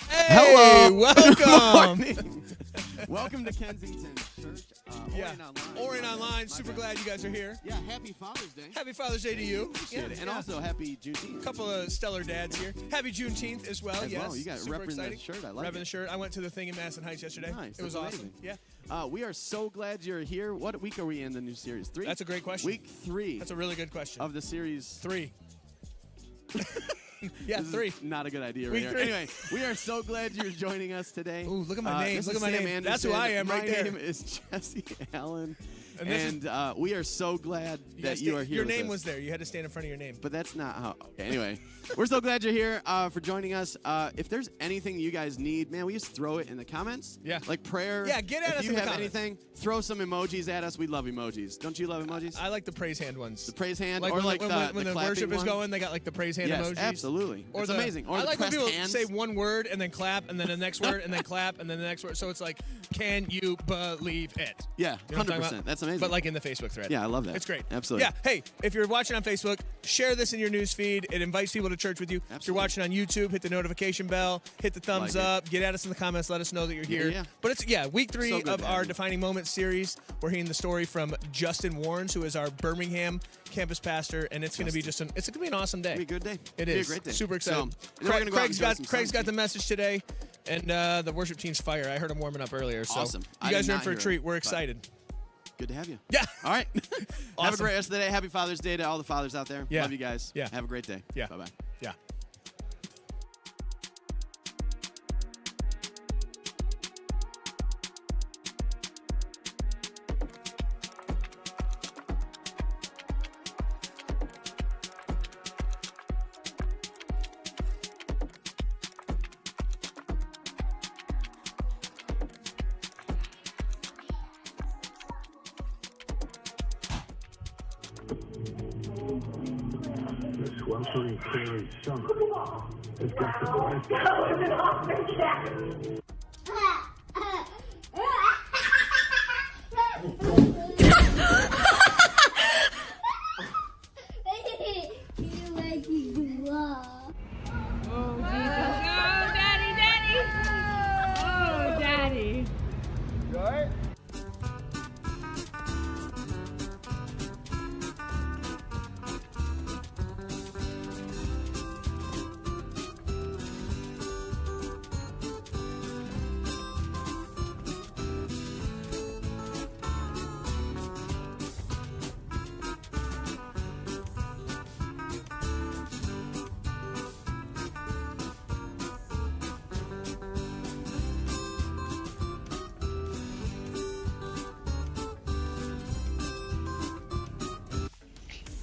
Hey, Hello. welcome. Welcome to Kensington Church. Orion Online. Super glad you guys are here. Yeah, happy Father's Day. Happy Father's Day to you. Appreciate it. And also happy Juneteenth. A couple of stellar dads here. Happy Juneteenth as well. Yes. You got super repping exciting. that shirt. I like it. Repping the shirt. I went to the thing in Madison Heights yesterday. Nice. It was That's awesome. amazing. Yeah. We are so glad you're here. What week are we in the new series? 3? That's a great question. Week 3. That's a really good question. Of the series. 3. Yeah, This 3. is not a good idea right Week here. 3. Anyway, we are so glad you're joining us today. Ooh, look at my name. This Look is at my Sam name. Anderson. That's who I am right there. My name is Jesse Allen. And We are so glad that you are here. Your with name us. was there. You had to stand in front of your name. But that's not how. Okay, anyway, we're so glad you're here for joining us. If there's anything you guys need, man, we just throw it in the comments. Yeah. Like prayer. Yeah, get at us If in you the have comments. anything, throw some emojis at us. We love emojis. Don't you love emojis? I like the praise hand ones. The praise hand, Like or when, like when, the when the clapping worship is one? going, they got like the praise hand Yes, emojis. absolutely. Or It's amazing. Or I the like when pressed people hands. say one word and then clap, and then the next word, and then clap, and then the next word. So it's like, can you believe it? Yeah, You know what I'm talking 100%. about? That's amazing. But like in the Facebook thread. Yeah, I love that. It's great. Absolutely. Yeah. Hey, if you're watching on Facebook, share this in your news feed. It invites people to church with you. If you're Absolutely. watching on YouTube, hit the notification bell, hit the thumbs Like it. up, get at us in the comments, let us know that you're here. Yeah. But it's week 3 So good of to our have you. Defining Moments series. We're hearing the story from Justin Warrens, who is our Birmingham campus pastor, and it's going to be it's going to be an awesome day. It'll be a good day. It It'll is. Be a great day. Super excited. So, and then we're gonna go out and enjoy some Craig's got the sunshine. message today, and the worship team's fire. I heard him warming up earlier. So Awesome. you I guys did are in not for a hear treat. him, We're but- excited. Good to have you. Yeah. All right. Have a Awesome. great rest of the day. Happy Father's Day to all the fathers out there. Yeah. Love you guys. Yeah. Have a great day. Yeah. Bye-bye. Yeah. This one pretty carry summer has got the Oh, daddy, daddy. Oh, daddy.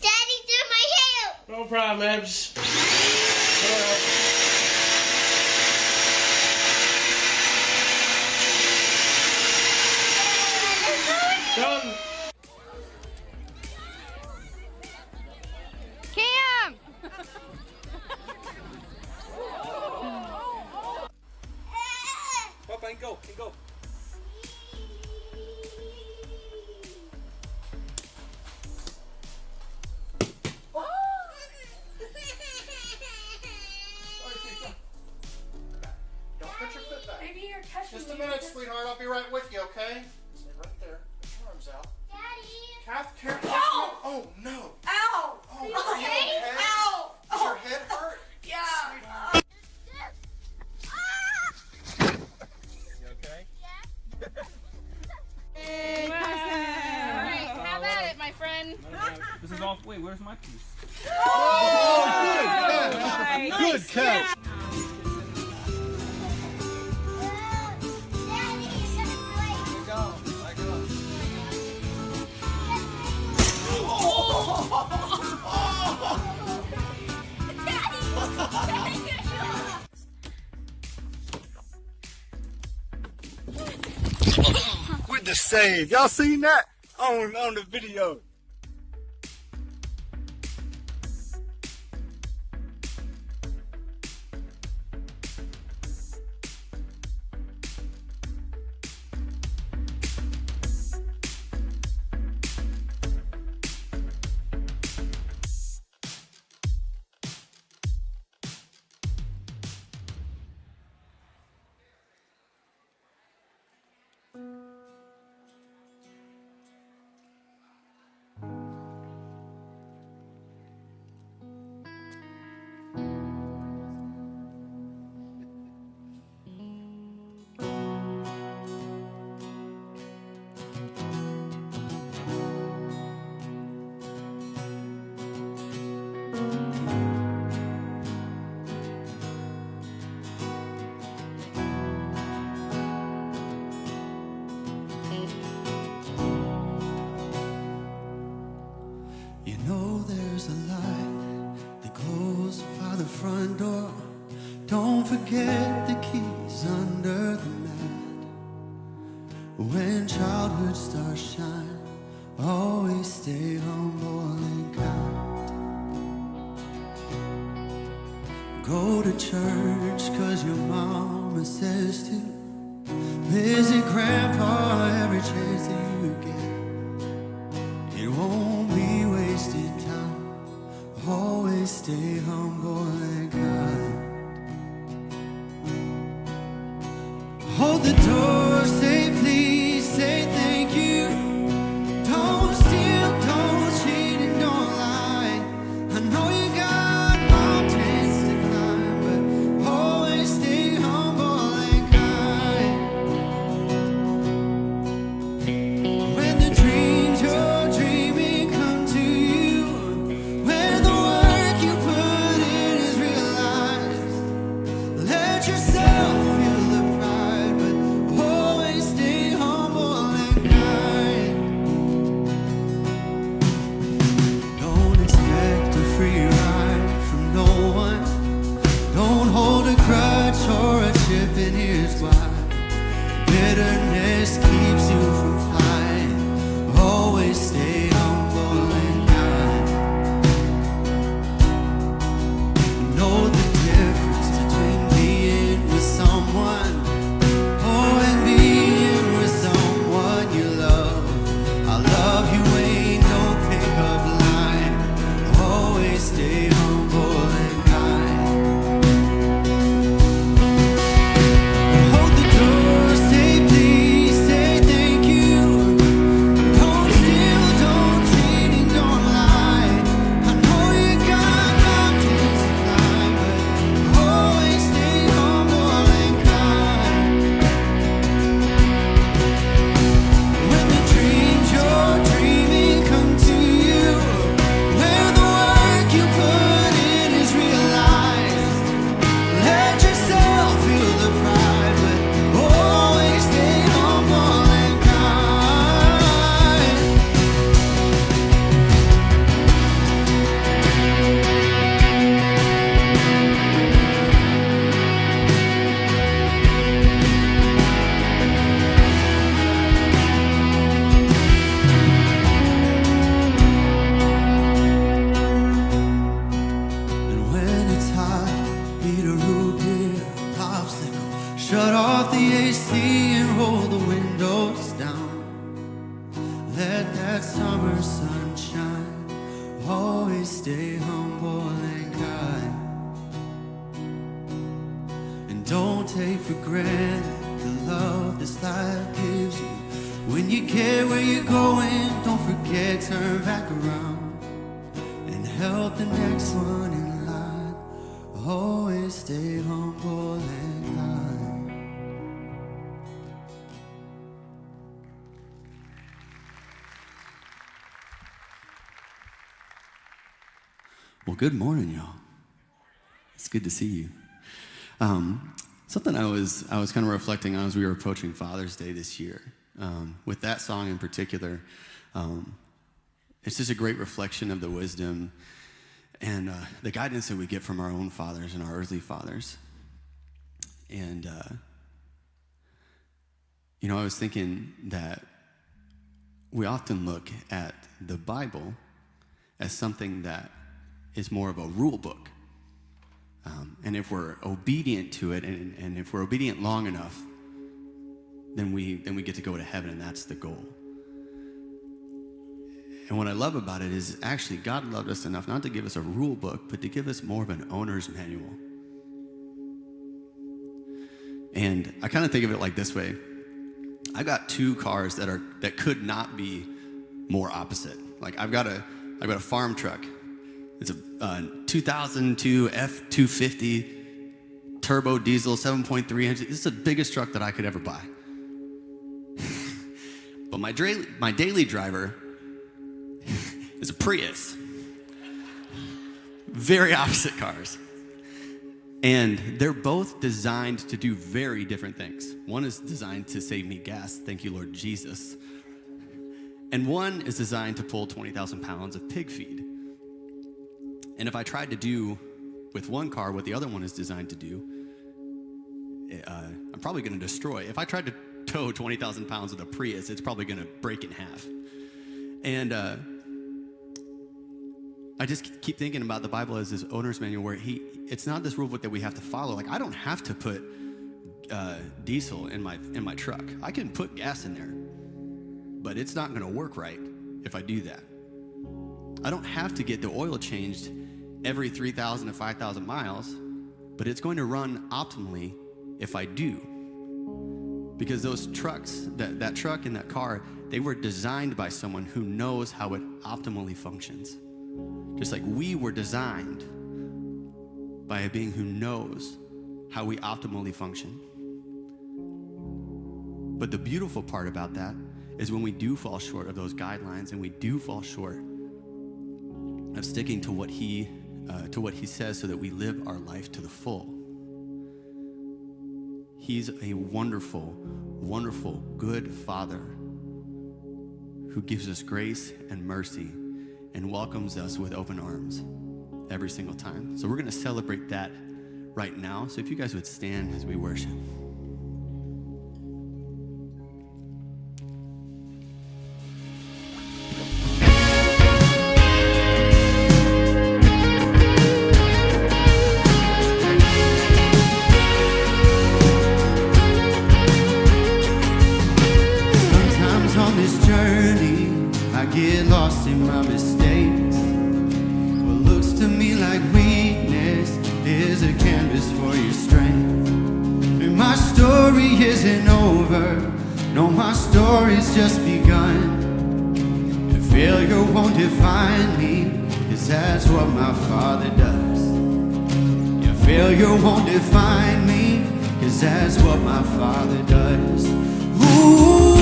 Daddy, do my hair! No problem, Ebs. Done. Cam! Papa, and go, and go. Don't put your foot back. Maybe you're touching Just a minute, sweetheart. I'll be right with you, okay? Stay right there. Put your arms out. Daddy! Kath, careful. Ow! Oh, no. Ow! Oh, are you okay? Ow! Does your head hurt? Yeah. You okay? All right, have at it, my friend. This is all. Wait, where's my piece? Good catch. With the save. Y'all seen that on the video? front door. Don't forget the keys under the mat. When childhood stars shine, always stay humble and kind. Go to church 'cause your mama says to. Visit grandpa every chance that you get. It won't be wasted time. Always stay humble and kind. Hold the door, say please, say thank you. Don't steal, don't cheat, and don't lie. I know you got mountains to climb, but always stay humble and kind. When the dreams you're dreaming come to you, when the work you put in is realized, let yourself feel the pride, but always stay humble and kind. Don't expect a free ride from no one. Don't hold a grudge or a chip in his why. Bitterness keeps you from flying. Always stay humble and kind. Know the difference between being with someone and being with someone you love. I love you ain't no pickup line. Always stay humble and kind. Hold the door, say please, say thank you. Don't steal, don't cheat, and don't lie. I know you got mountains to climb, but always stay humble and kind. When the dreams you're dreaming come to you, where the work you put in is realized, let yourself feel the pride, but always stay humble and kind. And when it's hot, eat a root beer, popsicle. Shut off the AC and roll the windows down. Let that summer sun shine. Always stay humble and kind. And don't take for granted the love this life gives you. When you get where you're going, don't forget, turn back around and help the next one in line. Always stay humble and kind. Well, good morning, y'all. It's good to see you. Something I was kind of reflecting on as we were approaching Father's Day this year, with that song in particular. It's just a great reflection of the wisdom and the guidance that we get from our own fathers and our earthly fathers. And, I was thinking that we often look at the Bible as something that is more of a rule book. And if we're obedient to it, and if we're obedient long enough, then we get to go to heaven, and that's the goal. And what I love about it is actually God loved us enough not to give us a rule book, but to give us more of an owner's manual. And I kind of think of it like this way. I got two cars that could not be more opposite. Like I've got a farm truck. It's a 2002 F-250 turbo diesel, 7.3 engine. This is the biggest truck that I could ever buy. But my daily driver is a Prius. Very opposite cars. And they're both designed to do very different things. One is designed to save me gas, thank you, Lord Jesus. And one is designed to pull 20,000 pounds of pig feed. And if I tried to do with one car what the other one is designed to do, I'm probably going to destroy. If I tried to tow 20,000 pounds with a Prius, it's probably going to break in half. And I just keep thinking about the Bible as this owner's manual where it's not this rule book that we have to follow. Like, I don't have to put diesel in my truck. I can put gas in there, but it's not going to work right if I do that. I don't have to get the oil changed every 3,000 to 5,000 miles, but it's going to run optimally if I do. Because those trucks, that truck and that car, they were designed by someone who knows how it optimally functions. Just like we were designed by a being who knows how we optimally function. But the beautiful part about that is when we do fall short of those guidelines and we do fall short of sticking to what he says so that we live our life to the full. He's a wonderful, wonderful, good Father who gives us grace and mercy and welcomes us with open arms every single time. So we're going to celebrate that right now. So if you guys would stand as we worship. Sometimes on this journey, I get lost in my mistakes. What looks to me like weakness is a canvas for your strength. And my story isn't over. No, my story's just begun. And failure won't define me, 'cause that's what my Father does. Yeah, failure won't define me, 'cause that's what my Father does. Ooh,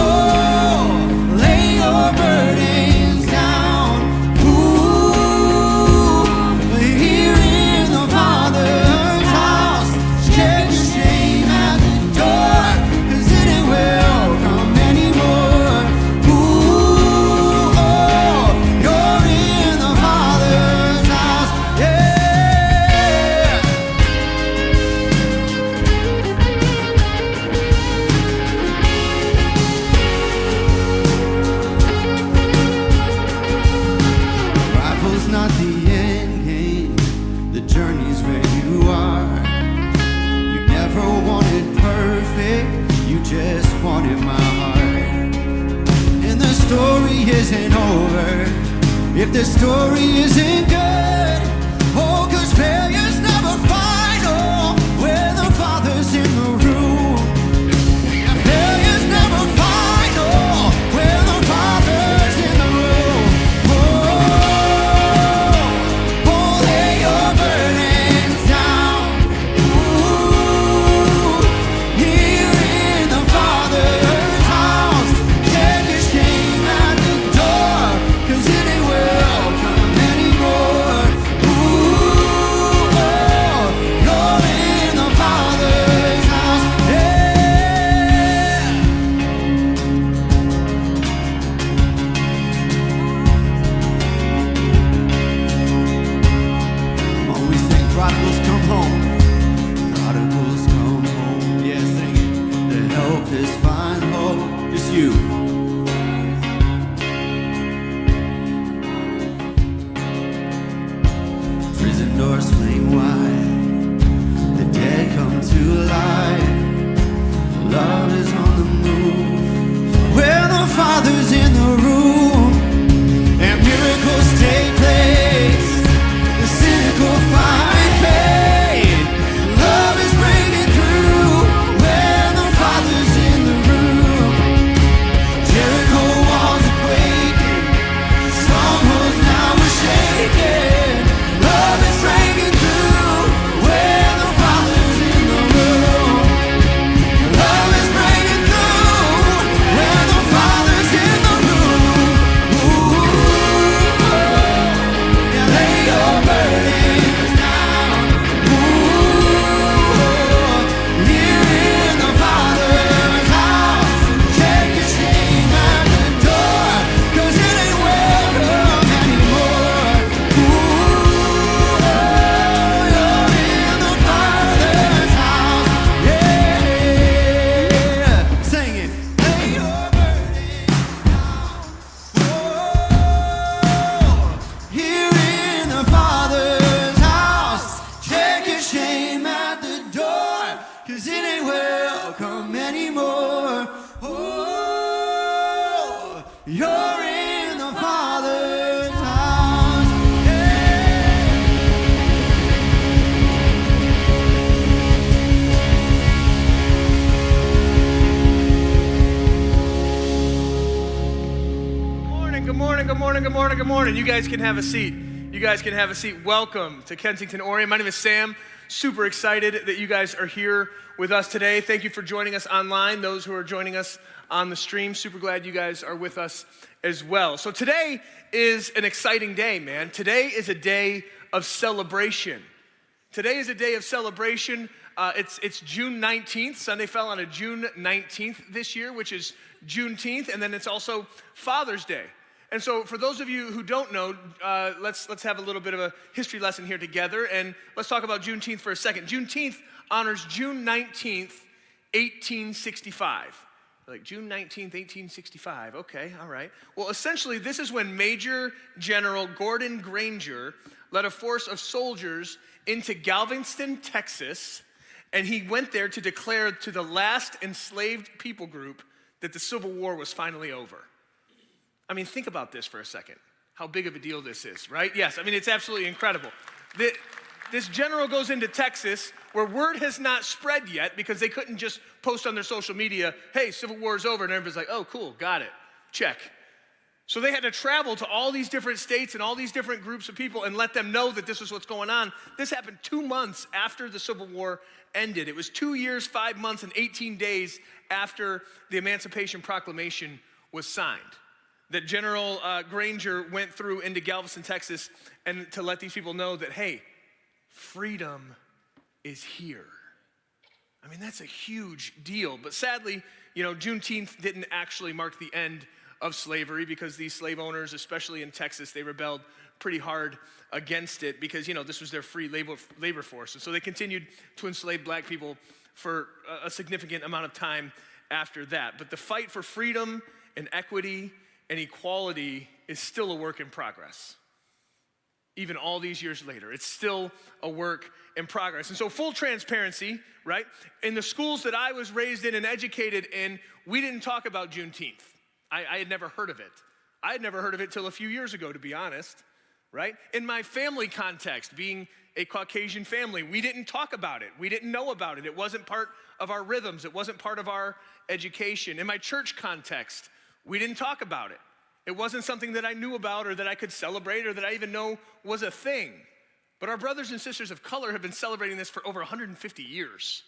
oh, lay your burdens down. Ooh, here in the Father's house. Check your shame at the door, 'cause it ain't welcome anymore. Ooh, oh, you're in the Father's house. Yeah. Arrival's not the end game, the journey's where you are. You never wanted perfect, you just wanted my heart. And the story isn't over if the story isn't good. Oh, 'cause failure's never final when the Father's in the room. Failure's never final when the Father's in the room. Oh, lay your burdens down. Ooh, here in the Father's house. Check your shame at the door, 'cause it ain't welcome anymore. Ooh, 'cause it ain't welcome anymore. Oh, you're in the Father's house. Good morning, good morning, good morning, good morning. You guys can have a seat. You guys can have a seat. Welcome to Kensington, Orion. My name is Sam. Super excited that you guys are here with us today. Thank you for joining us online. Those who are joining us on the stream, super glad you guys are with us as well. So today is an exciting day, man. Today is a day of celebration. Today is a day of celebration. It's June 19th. Sunday fell on a June 19th this year, which is Juneteenth, and then it's also Father's Day. And so for those of you who don't know, let's have a little bit of a history lesson here together, and let's talk about Juneteenth for a second. Juneteenth honors June 19th, 1865. Like June 19th, 1865, okay, all right. Well, essentially, this is when Major General Gordon Granger led a force of soldiers into Galveston, Texas, and he went there to declare to the last enslaved people group that the Civil War was finally over. I mean, think about this for a second, how big of a deal this is, right? Yes, I mean, it's absolutely incredible. This general goes into Texas where word has not spread yet because they couldn't just post on their social media, hey, Civil War is over, and everybody's like, oh, cool, got it, check. So they had to travel to all these different states and all these different groups of people and let them know that this was what's going on. This happened 2 months after the Civil War ended. It was 2 years, 5 months, and 18 days after the Emancipation Proclamation was signed that General Granger went through into Galveston, Texas, and to let these people know that, hey, freedom is here. I mean, that's a huge deal. But sadly, you know, Juneteenth didn't actually mark the end of slavery because these slave owners, especially in Texas, they rebelled pretty hard against it because, you know, this was their free labor force. And so they continued to enslave black people for a significant amount of time after that. But the fight for freedom and equity and equality is still a work in progress. Even all these years later, it's still a work in progress. And so full transparency, right? In the schools that I was raised in and educated in, we didn't talk about Juneteenth. I had never heard of it. I had never heard of it till a few years ago, to be honest, right? In my family context, being a Caucasian family, we didn't talk about it. We didn't know about it. It wasn't part of our rhythms. It wasn't part of our education. In my church context, we didn't talk about it. It wasn't something that I knew about or that I could celebrate or that I even know was a thing. But our brothers and sisters of color have been celebrating this for over 150 years.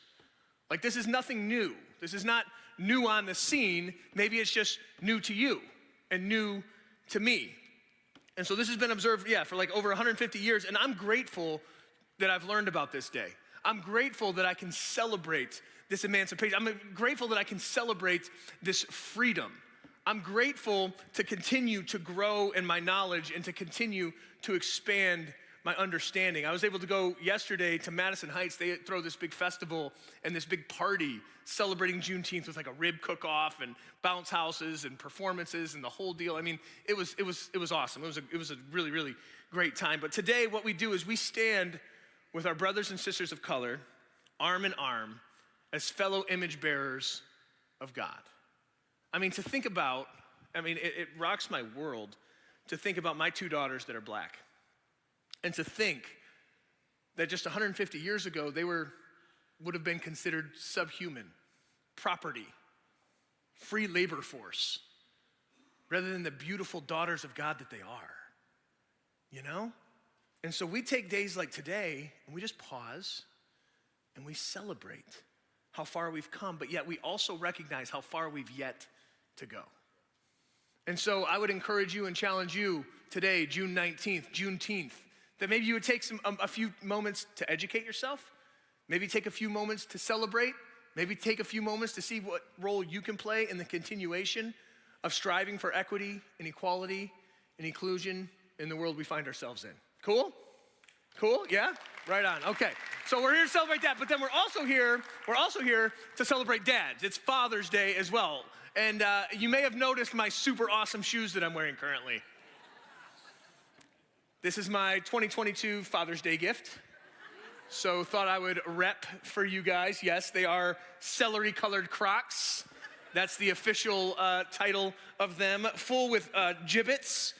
Like, this is nothing new. This is not new on the scene. Maybe it's just new to you and new to me. And so this has been observed, for like over 150 years. And I'm grateful that I've learned about this day. I'm grateful that I can celebrate this emancipation. I'm grateful that I can celebrate this freedom. I'm grateful to continue to grow in my knowledge and to continue to expand my understanding. I was able to go yesterday to Madison Heights. They throw this big festival and this big party celebrating Juneteenth with like a rib cook-off and bounce houses and performances and the whole deal. I mean, it was awesome. It was a really, really great time. But today what we do is we stand with our brothers and sisters of color, arm in arm, as fellow image bearers of God. I mean, to think about, it rocks my world to think about my two daughters that are black. And to think that just 150 years ago, they would have been considered subhuman, property, free labor force, rather than the beautiful daughters of God that they are, you know? And so we take days like today and we just pause and we celebrate how far we've come, but yet we also recognize how far we've yet to go. And so I would encourage you and challenge you today, June 19th, Juneteenth, that maybe you would take a few moments to educate yourself, maybe take a few moments to celebrate, maybe take a few moments to see what role you can play in the continuation of striving for equity and equality and inclusion in the world we find ourselves in. Cool? Cool, yeah? Right on, okay. So we're here to celebrate that, but then we're also here to celebrate dads. It's Father's Day as well. And you may have noticed my super awesome shoes that I'm wearing currently. This is my 2022 Father's Day gift. So thought I would rep for you guys. Yes, they are celery-colored Crocs. That's the official title of them. Full with gibbets.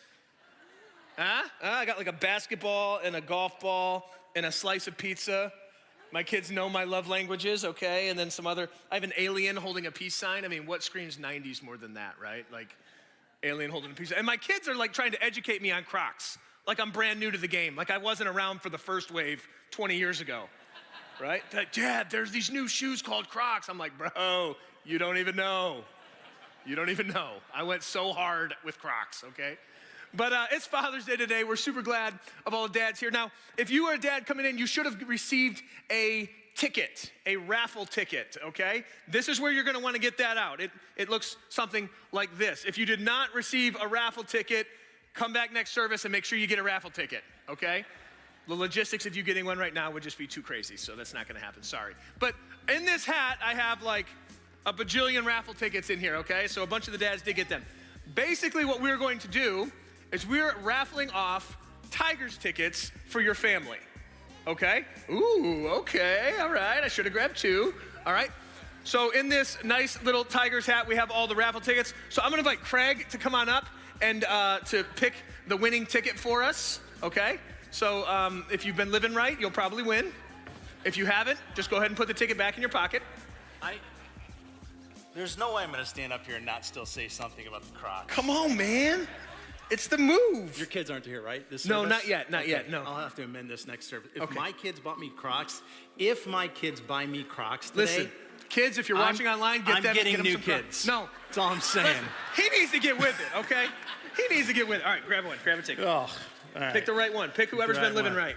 I got like a basketball and a golf ball and a slice of pizza. My kids know my love languages, okay? And then I have an alien holding a peace sign. I mean, what screams 90s more than that, right? Like, alien holding a peace sign. And my kids are like trying to educate me on Crocs. Like I'm brand new to the game. Like I wasn't around for the first wave 20 years ago, right? Dad, there's these new shoes called Crocs. I'm like, bro, you don't even know. You don't even know. I went so hard with Crocs, okay? But it's Father's Day today. We're super glad of all the dads here. Now, if you are a dad coming in, you should have received a ticket, a raffle ticket, okay? This is where you're gonna wanna get that out. It looks something like this. If you did not receive a raffle ticket, come back next service and make sure you get a raffle ticket, okay? The logistics of you getting one right now would just be too crazy, so that's not gonna happen, sorry. But in this hat, I have like a bajillion raffle tickets in here, okay? So a bunch of the dads did get them. Basically what we're going to do is we're raffling off Tigers tickets for your family, okay? Ooh, okay, all right, I should have grabbed two, all right? So in this nice little Tigers hat, we have all the raffle tickets. So I'm gonna invite Craig to come on up and to pick the winning ticket for us, okay? So if you've been living right, you'll probably win. If you haven't, just go ahead and put the ticket back in your pocket. There's no way I'm gonna stand up here and not still say something about the Crocs. Come on, man. It's the move. Your kids aren't here, right? This No, service? not yet, not yet, no. I'll have to amend this next service. If Okay. my kids bought me Crocs, if my kids buy me Crocs today, Listen, kids, if you're watching online, get I'm them. getting get them new some Crocs. kids. No. That's all I'm saying. Listen, he needs to get with it, okay? He needs to get with it. All right, grab one, grab a ticket. Oh, all right. Pick the right one. Pick whoever's Right been living one. right.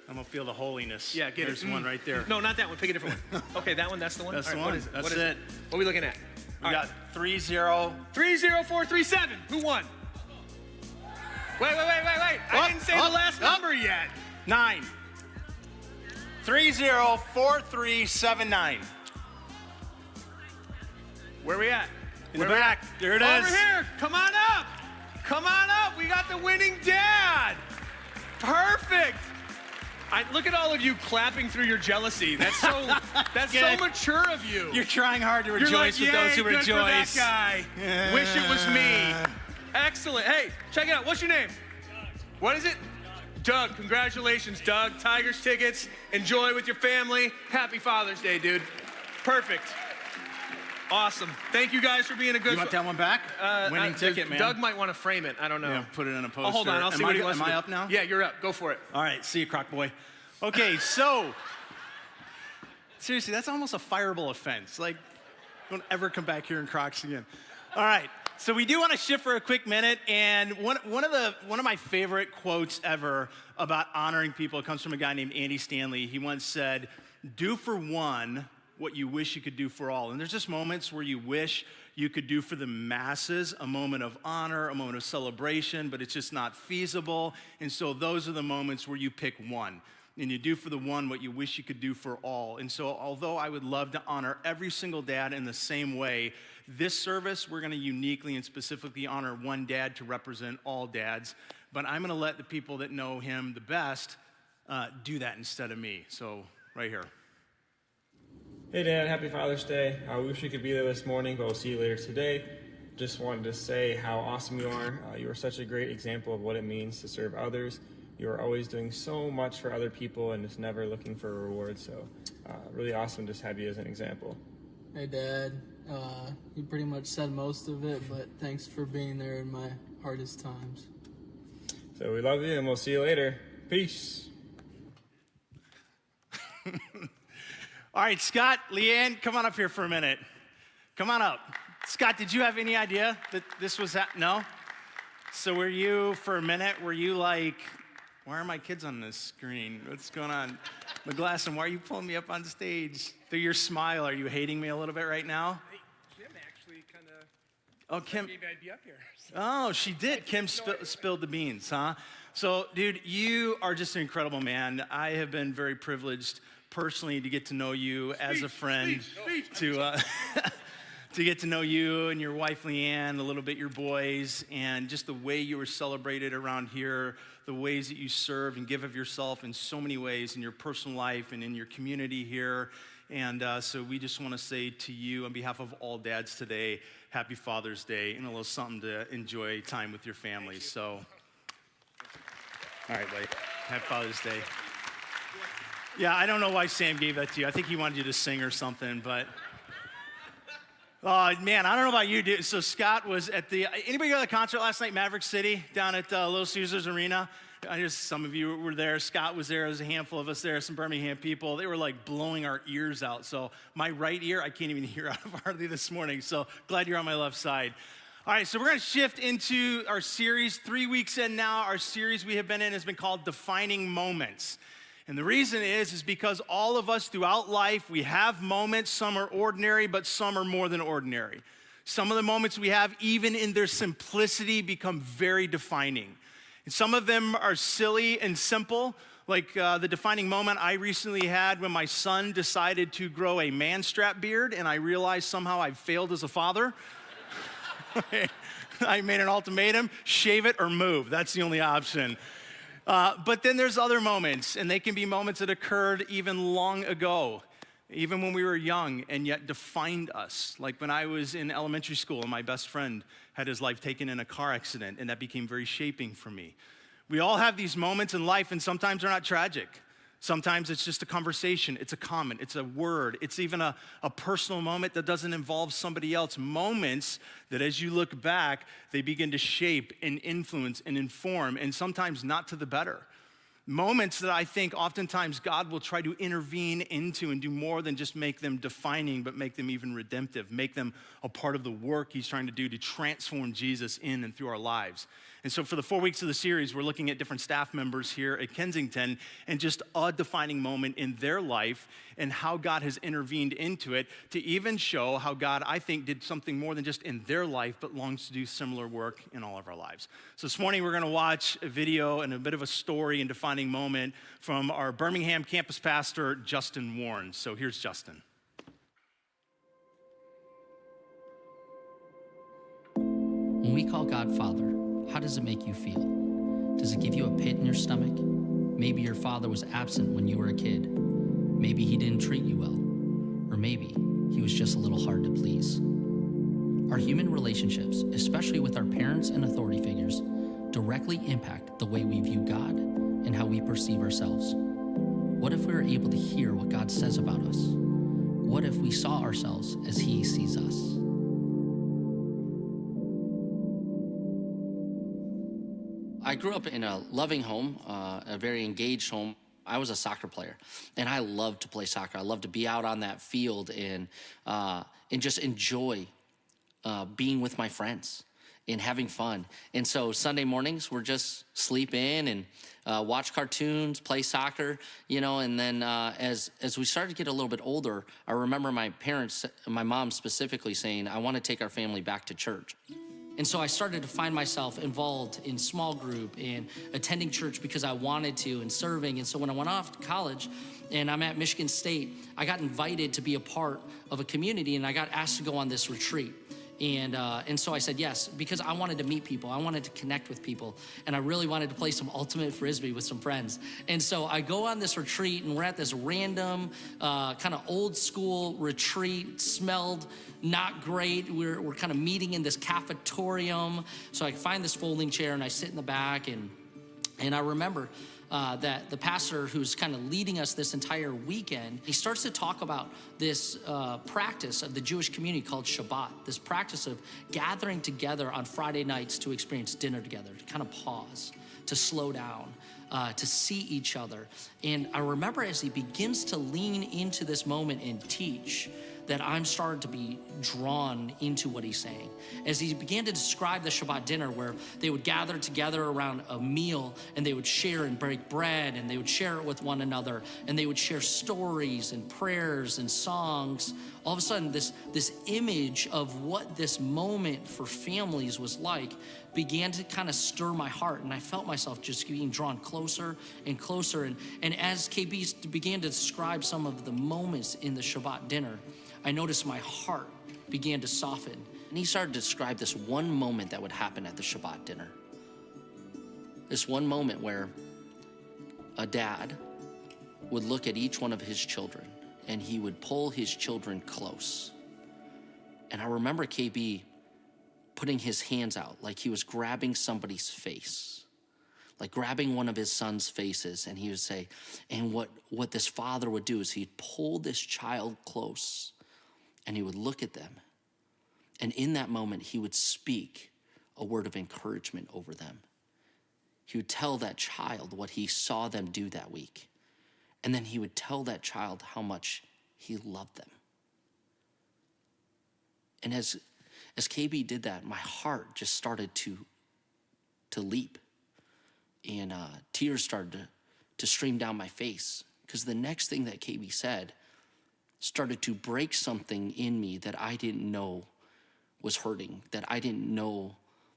I'm gonna feel the holiness. Yeah, get There's it. one right there. No, not that one. Pick a different one. Okay, that one, that's the one? That's All the right, one. What is it? That's What is it. What are we looking at? We got 3-0. 30437. Who won? Wait. I didn't say the last number yet. 9. 304379. Where we at? In the back. There it is. Over here. Come on up. Come on up. We got the winning dad. Perfect. Look at all of you clapping through your jealousy. That's so mature of you. You're trying hard to You're rejoice like, with those who "Yay, good for that rejoice. guy. Wish it was me. Excellent. Hey, check it out. What's your name? What is it? Doug. Congratulations, Doug. Tigers tickets. Enjoy with your family. Happy Father's Day, dude. Perfect. Awesome. Thank you guys for being a good. You want that one back? Winning ticket, man. Doug might want to frame it. I don't know. Yeah, put it in a poster. Oh, hold on. I'll see what he wants to do. Am I up now? Yeah, you're up. Go for it. All right, see you, Croc boy. Okay, so seriously, that's almost a fireable offense. Like, don't ever come back here in Crocs again. All right, so we do want to shift for a quick minute, and one of my favorite quotes ever about honoring people comes from a guy named Andy Stanley. He once said, "Do for one what you wish you could do for all." And there's just moments where you wish you could do for the masses, a moment of honor, a moment of celebration, but it's just not feasible. And so those are the moments where you pick one. And you do for the one what you wish you could do for all. And so although I would love to honor every single dad in the same way, this service, we're gonna uniquely and specifically honor one dad to represent all dads. But I'm gonna let the people that know him the best do that instead of me. So right here. Hey Dad, happy Father's Day. I wish you could be there this morning, but we'll see you later today. Just wanted to say how awesome you are. You are such a great example of what it means to serve others. You are always doing so much for other people and just never looking for a reward. So really awesome to just have you as an example. Hey Dad, you pretty much said most of it, but thanks for being there in my hardest times. So we love you and we'll see you later. Peace. All right, Scott, Leanne, come on up here for a minute. Come on up. Scott, did you have any idea that this was no? So were you, for a minute, were you like, why are my kids on this screen? What's going on? McGlasson, why are you pulling me up on stage? Through your smile, are you hating me a little bit right now? Hey, Kim actually kind of. Oh, Kim. Maybe I'd be up here. So. Oh, she did. Kim spilled the beans, huh? So, dude, you are just an incredible man. I have been very privileged personally to get to know you as a friend, to get to know you and your wife, Leanne, a little bit your boys, and just the way you were celebrated around here, the ways that you serve and give of yourself in so many ways in your personal life and in your community here. And so we just want to say to you, on behalf of all dads today, happy Father's Day, and a little something to enjoy time with your family. So, all right, buddy. Happy Father's Day. Yeah, I don't know why Sam gave that to you. I think he wanted you to sing or something, but... man, I don't know about you, dude. So Scott was at anybody go to the concert last night, Maverick City, down at Little Caesars Arena? Some of you were there. Scott was there. There was a handful of us there, some Birmingham people. They were like blowing our ears out. So my right ear, I can't even hear out of hardly this morning. So glad you're on my left side. All right, so we're going to shift into our series. 3 weeks in now, our series we have been in has been called Defining Moments. And the reason is because all of us throughout life, we have moments. Some are ordinary, but some are more than ordinary. Some of the moments we have, even in their simplicity, become very defining. And some of them are silly and simple, like the defining moment I recently had when my son decided to grow a man-strap beard, and I realized somehow I failed as a father. I made an ultimatum, shave it or move. That's the only option. But then there's other moments, and they can be moments that occurred even long ago, even when we were young, and yet defined us. Like when I was in elementary school and my best friend had his life taken in a car accident, and that became very shaping for me. We all have these moments in life, and sometimes they're not tragic. Sometimes it's just a conversation, it's a comment, it's a word, it's even a personal moment that doesn't involve somebody else. Moments that as you look back, they begin to shape and influence and inform, and sometimes not to the better. Moments that I think oftentimes God will try to intervene into and do more than just make them defining, but make them even redemptive, make them a part of the work he's trying to do to transform Jesus in and through our lives. And so for the 4 weeks of the series, we're looking at different staff members here at Kensington and just a defining moment in their life and how God has intervened into it to even show how God, I think, did something more than just in their life, but longs to do similar work in all of our lives. So this morning, we're gonna watch a video and a bit of a story and defining moment from our Birmingham campus pastor, Justin Warren. So here's Justin. When we call God Father, how does it make you feel? Does it give you a pit in your stomach? Maybe your father was absent when you were a kid. Maybe he didn't treat you well. Or maybe he was just a little hard to please. Our human relationships, especially with our parents and authority figures, directly impact the way we view God and how we perceive ourselves. What if we were able to hear what God says about us? What if we saw ourselves as he sees us? I grew up in a loving home, a very engaged home. I was a soccer player, and I loved to play soccer. I loved to be out on that field and just enjoy being with my friends and having fun. And so Sunday mornings, we're just sleep in and watch cartoons, play soccer, and then as we started to get a little bit older, I remember my parents, my mom specifically saying, I want to take our family back to church. And so I started to find myself involved in small group and attending church because I wanted to and serving. And so when I went off to college and I'm at Michigan State, I got invited to be a part of a community and I got asked to go on this retreat. And so I said yes, because I wanted to meet people. I wanted to connect with people. And I really wanted to play some ultimate Frisbee with some friends. And so I go on this retreat and we're at this random kind of old school retreat, smelled not great. We're kind of meeting in this cafetorium. So I find this folding chair and I sit in the back and I remember that the pastor who's kind of leading us this entire weekend, he starts to talk about this practice of the Jewish community called Shabbat, this practice of gathering together on Friday nights to experience dinner together, to kind of pause, to slow down, to see each other. And I remember as he begins to lean into this moment and teach, that I'm starting to be drawn into what he's saying. As he began to describe the Shabbat dinner where they would gather together around a meal and they would share and break bread and they would share it with one another and they would share stories and prayers and songs. All of a sudden, this image of what this moment for families was like began to kind of stir my heart, and I felt myself just being drawn closer and closer. And as KB began to describe some of the moments in the Shabbat dinner, I noticed my heart began to soften. And he started to describe this one moment that would happen at the Shabbat dinner. This one moment where a dad would look at each one of his children and he would pull his children close. And I remember KB putting his hands out like he was grabbing somebody's face, like grabbing one of his son's faces, and he would say, and what this father would do is he'd pull this child close and he would look at them. And in that moment, he would speak a word of encouragement over them. He would tell that child what he saw them do that week. And then he would tell that child how much he loved them. And as KB did that, my heart just started to leap. And tears started to stream down my face. Because the next thing that KB said started to break something in me that I didn't know was hurting, that I didn't know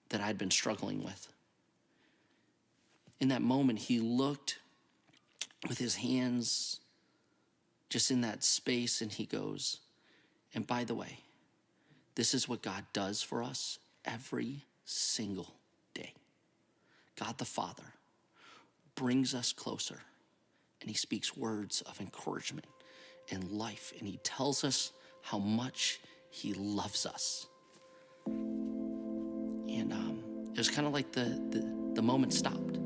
that I'd been struggling with. In that moment, he looked with his hands just in that space, and he goes, and by the way, this is what God does for us every single day. God the Father brings us closer, and he speaks words of encouragement and life, and he tells us how much he loves us. And it was kind of like the moment stopped.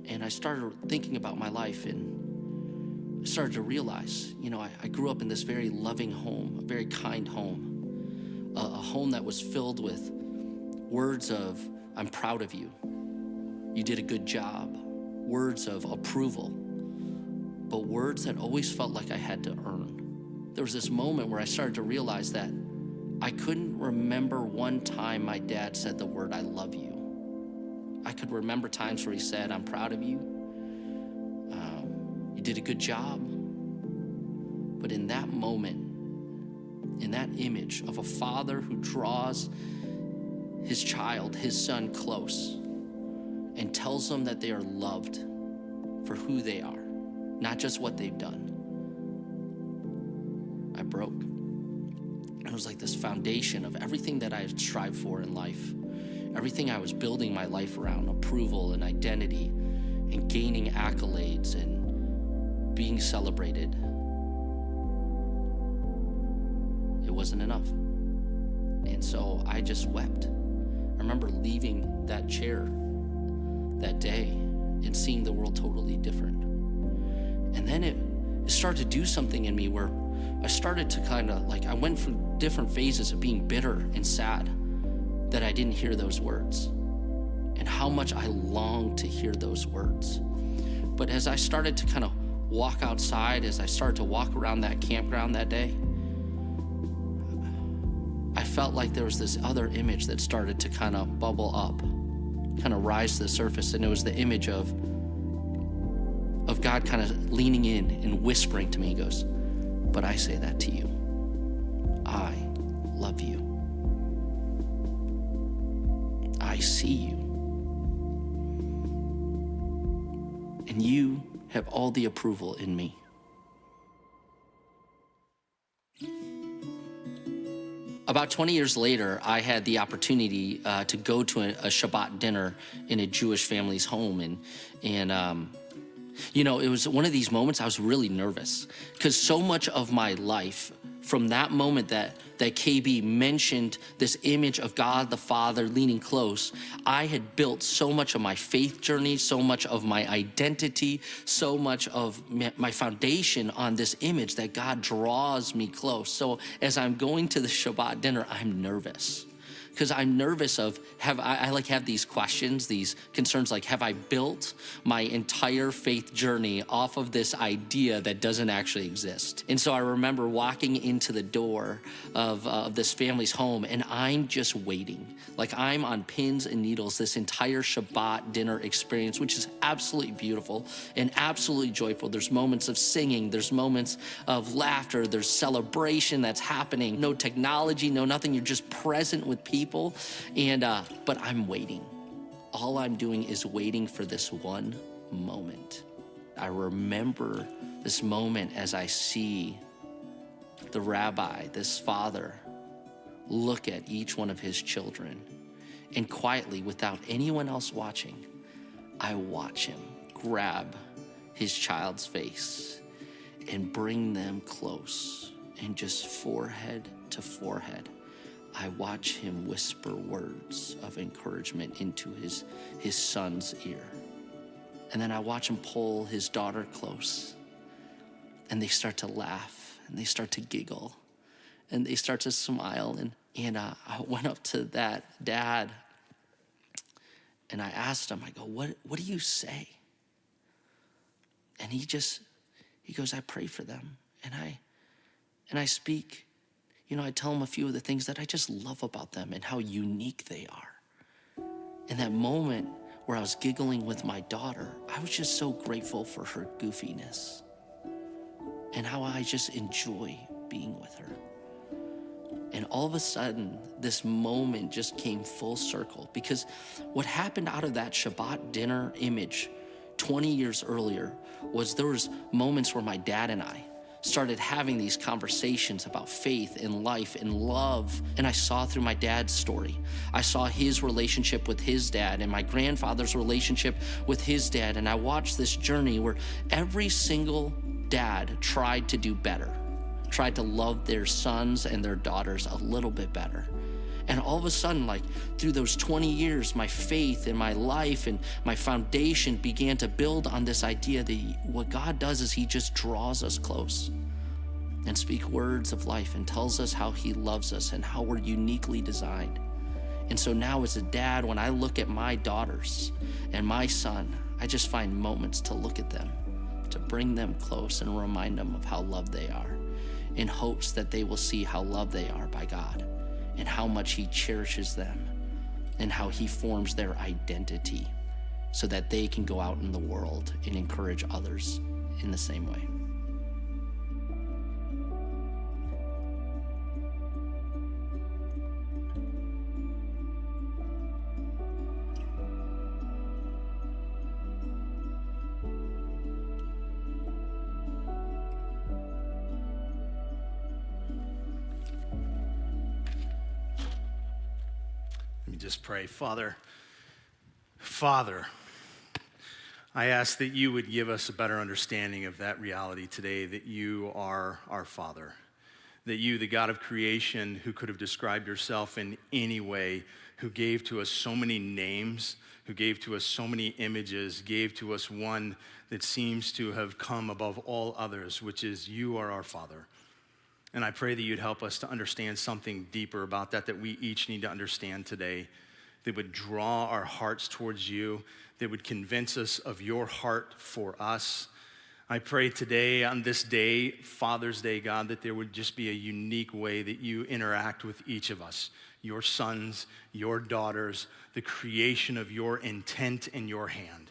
And I started thinking about my life, and I started to realize, I grew up in this very loving home, a very kind home, a home that was filled with words of, I'm proud of you. You did a good job. Words of approval, but words that always felt like I had to earn. There was this moment where I started to realize that I couldn't remember one time my dad said the word, I love you. I could remember times where he said, I'm proud of you. You did a good job. But in that moment, in that image of a father who draws his child, his son, close and tells them that they are loved for who they are, not just what they've done, I broke. It was like this foundation of everything that I strived for in life. Everything I was building my life around, approval and identity and gaining accolades and being celebrated. It wasn't enough. And so I just wept. I remember leaving that chair that day and seeing the world totally different. And then it started to do something in me where I started to I went through different phases of being bitter and sad that I didn't hear those words, and how much I longed to hear those words. But as I started to kind of walk outside, as I started to walk around that campground that day, I felt like there was this other image that started to kind of bubble up, kind of rise to the surface, and it was the image of God kind of leaning in and whispering to me. He goes, but I say that to you. I love you. I see you. And you have all the approval in me. About 20 years later, I had the opportunity to go to a Shabbat dinner in a Jewish family's home. And it was one of these moments I was really nervous, because so much of my life from that moment that KB mentioned this image of God the Father leaning close, I had built so much of my faith journey, so much of my identity, so much of my foundation on this image that God draws me close. So as I'm going to the Shabbat dinner, I'm nervous. Because I'm nervous of, I have these questions, these concerns, like, have I built my entire faith journey off of this idea that doesn't actually exist? And so I remember walking into the door of this family's home, and I'm just waiting. Like, I'm on pins and needles this entire Shabbat dinner experience, which is absolutely beautiful and absolutely joyful. There's moments of singing, there's moments of laughter, there's celebration that's happening. No technology, no nothing, you're just present with people. people. And but I'm waiting. All I'm doing is waiting for this one moment. I remember this moment as I see the rabbi, this father, look at each one of his children, and quietly, without anyone else watching, I watch him grab his child's face and bring them close, and just forehead to forehead, I watch him whisper words of encouragement into his son's ear. And then I watch him pull his daughter close, and they start to laugh, and they start to giggle, and they start to smile. And I went up to that dad, and I asked him, I go, what do you say? And he goes, I pray for them. And I speak, I tell him a few of the things that I just love about them and how unique they are. In that moment where I was giggling with my daughter, I was just so grateful for her goofiness and how I just enjoy being with her. And all of a sudden, this moment just came full circle, because what happened out of that Shabbat dinner image 20 years earlier was there was moments where my dad and I started having these conversations about faith and life and love. And I saw through my dad's story, I saw his relationship with his dad and my grandfather's relationship with his dad. And I watched this journey where every single dad tried to do better, tried to love their sons and their daughters a little bit better. And all of a sudden, like through those 20 years, my faith and my life and my foundation began to build on this idea that what God does is he just draws us close and speaks words of life and tells us how he loves us and how we're uniquely designed. And so now as a dad, when I look at my daughters and my son, I just find moments to look at them, to bring them close and remind them of how loved they are, in hopes that they will see how loved they are by God and how much he cherishes them and how he forms their identity so that they can go out in the world and encourage others in the same way. Let me just pray. Father, I ask that you would give us a better understanding of that reality today, that you are our Father, that you, the God of creation, who could have described yourself in any way, who gave to us so many names, who gave to us so many images, gave to us one that seems to have come above all others, which is you are our Father. And I pray that you'd help us to understand something deeper about that we each need to understand today, that would draw our hearts towards you, that would convince us of your heart for us. I pray today on this day, Father's Day, God, that there would just be a unique way that you interact with each of us, your sons, your daughters, the creation of your intent in your hand.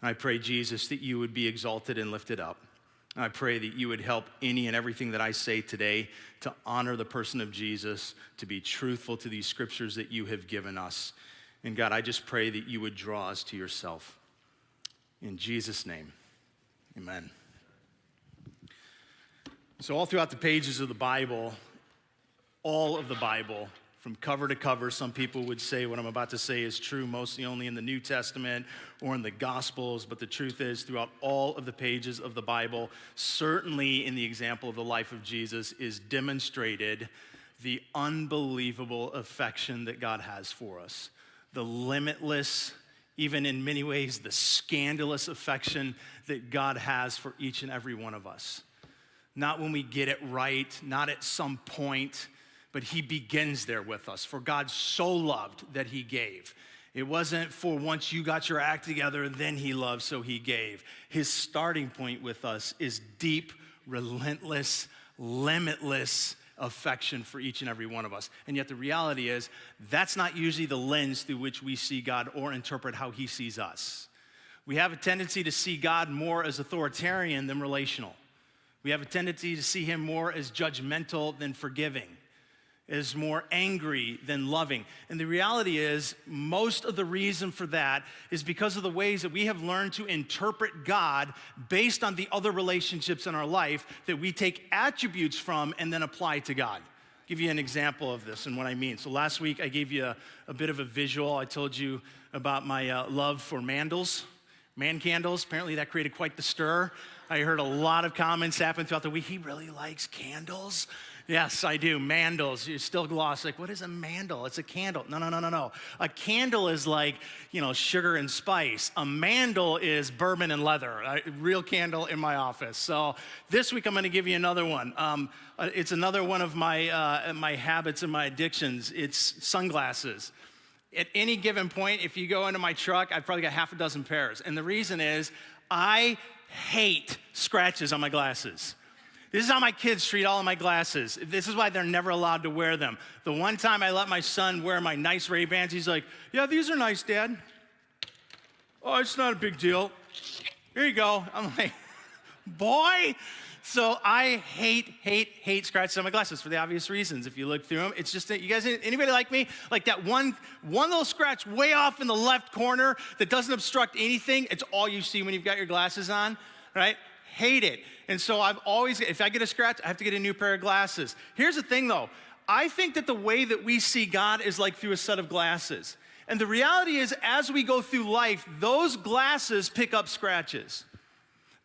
And I pray, Jesus, that you would be exalted and lifted up. I pray that you would help any and everything that I say today to honor the person of Jesus, to be truthful to these scriptures that you have given us. And God, I just pray that you would draw us to yourself. In Jesus' name, amen. So all throughout the pages of the Bible, all of the Bible, from cover to cover, some people would say what I'm about to say is true mostly only in the New Testament or in the Gospels, but the truth is throughout all of the pages of the Bible, certainly in the example of the life of Jesus, is demonstrated the unbelievable affection that God has for us, the limitless, even in many ways, the scandalous affection that God has for each and every one of us. Not when we get it right, not at some point, but he begins there with us. For God so loved that he gave. It wasn't for once you got your act together, then he loved, so he gave. His starting point with us is deep, relentless, limitless affection for each and every one of us. And yet the reality is, that's not usually the lens through which we see God or interpret how he sees us. We have a tendency to see God more as authoritarian than relational. We have a tendency to see him more as judgmental than forgiving. is more angry than loving. And the reality is, most of the reason for that is because of the ways that we have learned to interpret God based on the other relationships in our life that we take attributes from and then apply to God. I'll give you an example of this and what I mean. So last week I gave you a bit of a visual. I told you about my love for man candles. Apparently that created quite the stir. I heard a lot of comments happen throughout the week. He really likes candles. Yes, I do. Mandals. You're still lost. Like, what is a mandel? It's a candle. No. A candle is like, sugar and spice. A mandel is bourbon and leather. A real candle in my office. So this week I'm going to give you another one. It's another one of my habits and my addictions. It's sunglasses. At any given point, if you go into my truck, I've probably got half a dozen pairs. And the reason is I hate scratches on my glasses. This is how my kids treat all of my glasses. This is why they're never allowed to wear them. The one time I let my son wear my nice Ray-Bans, he's like, yeah, these are nice, Dad. Oh, it's not a big deal. Here you go. I'm like, boy. So I hate scratches on my glasses for the obvious reasons. If you look through them, it's just that you guys, anybody like me? Like that one little scratch way off in the left corner that doesn't obstruct anything. It's all you see when you've got your glasses on, right? Hate it. And so I've always, if I get a scratch, I have to get a new pair of glasses. Here's the thing though. I think that the way that we see God is like through a set of glasses. And the reality is, as we go through life, those glasses pick up scratches.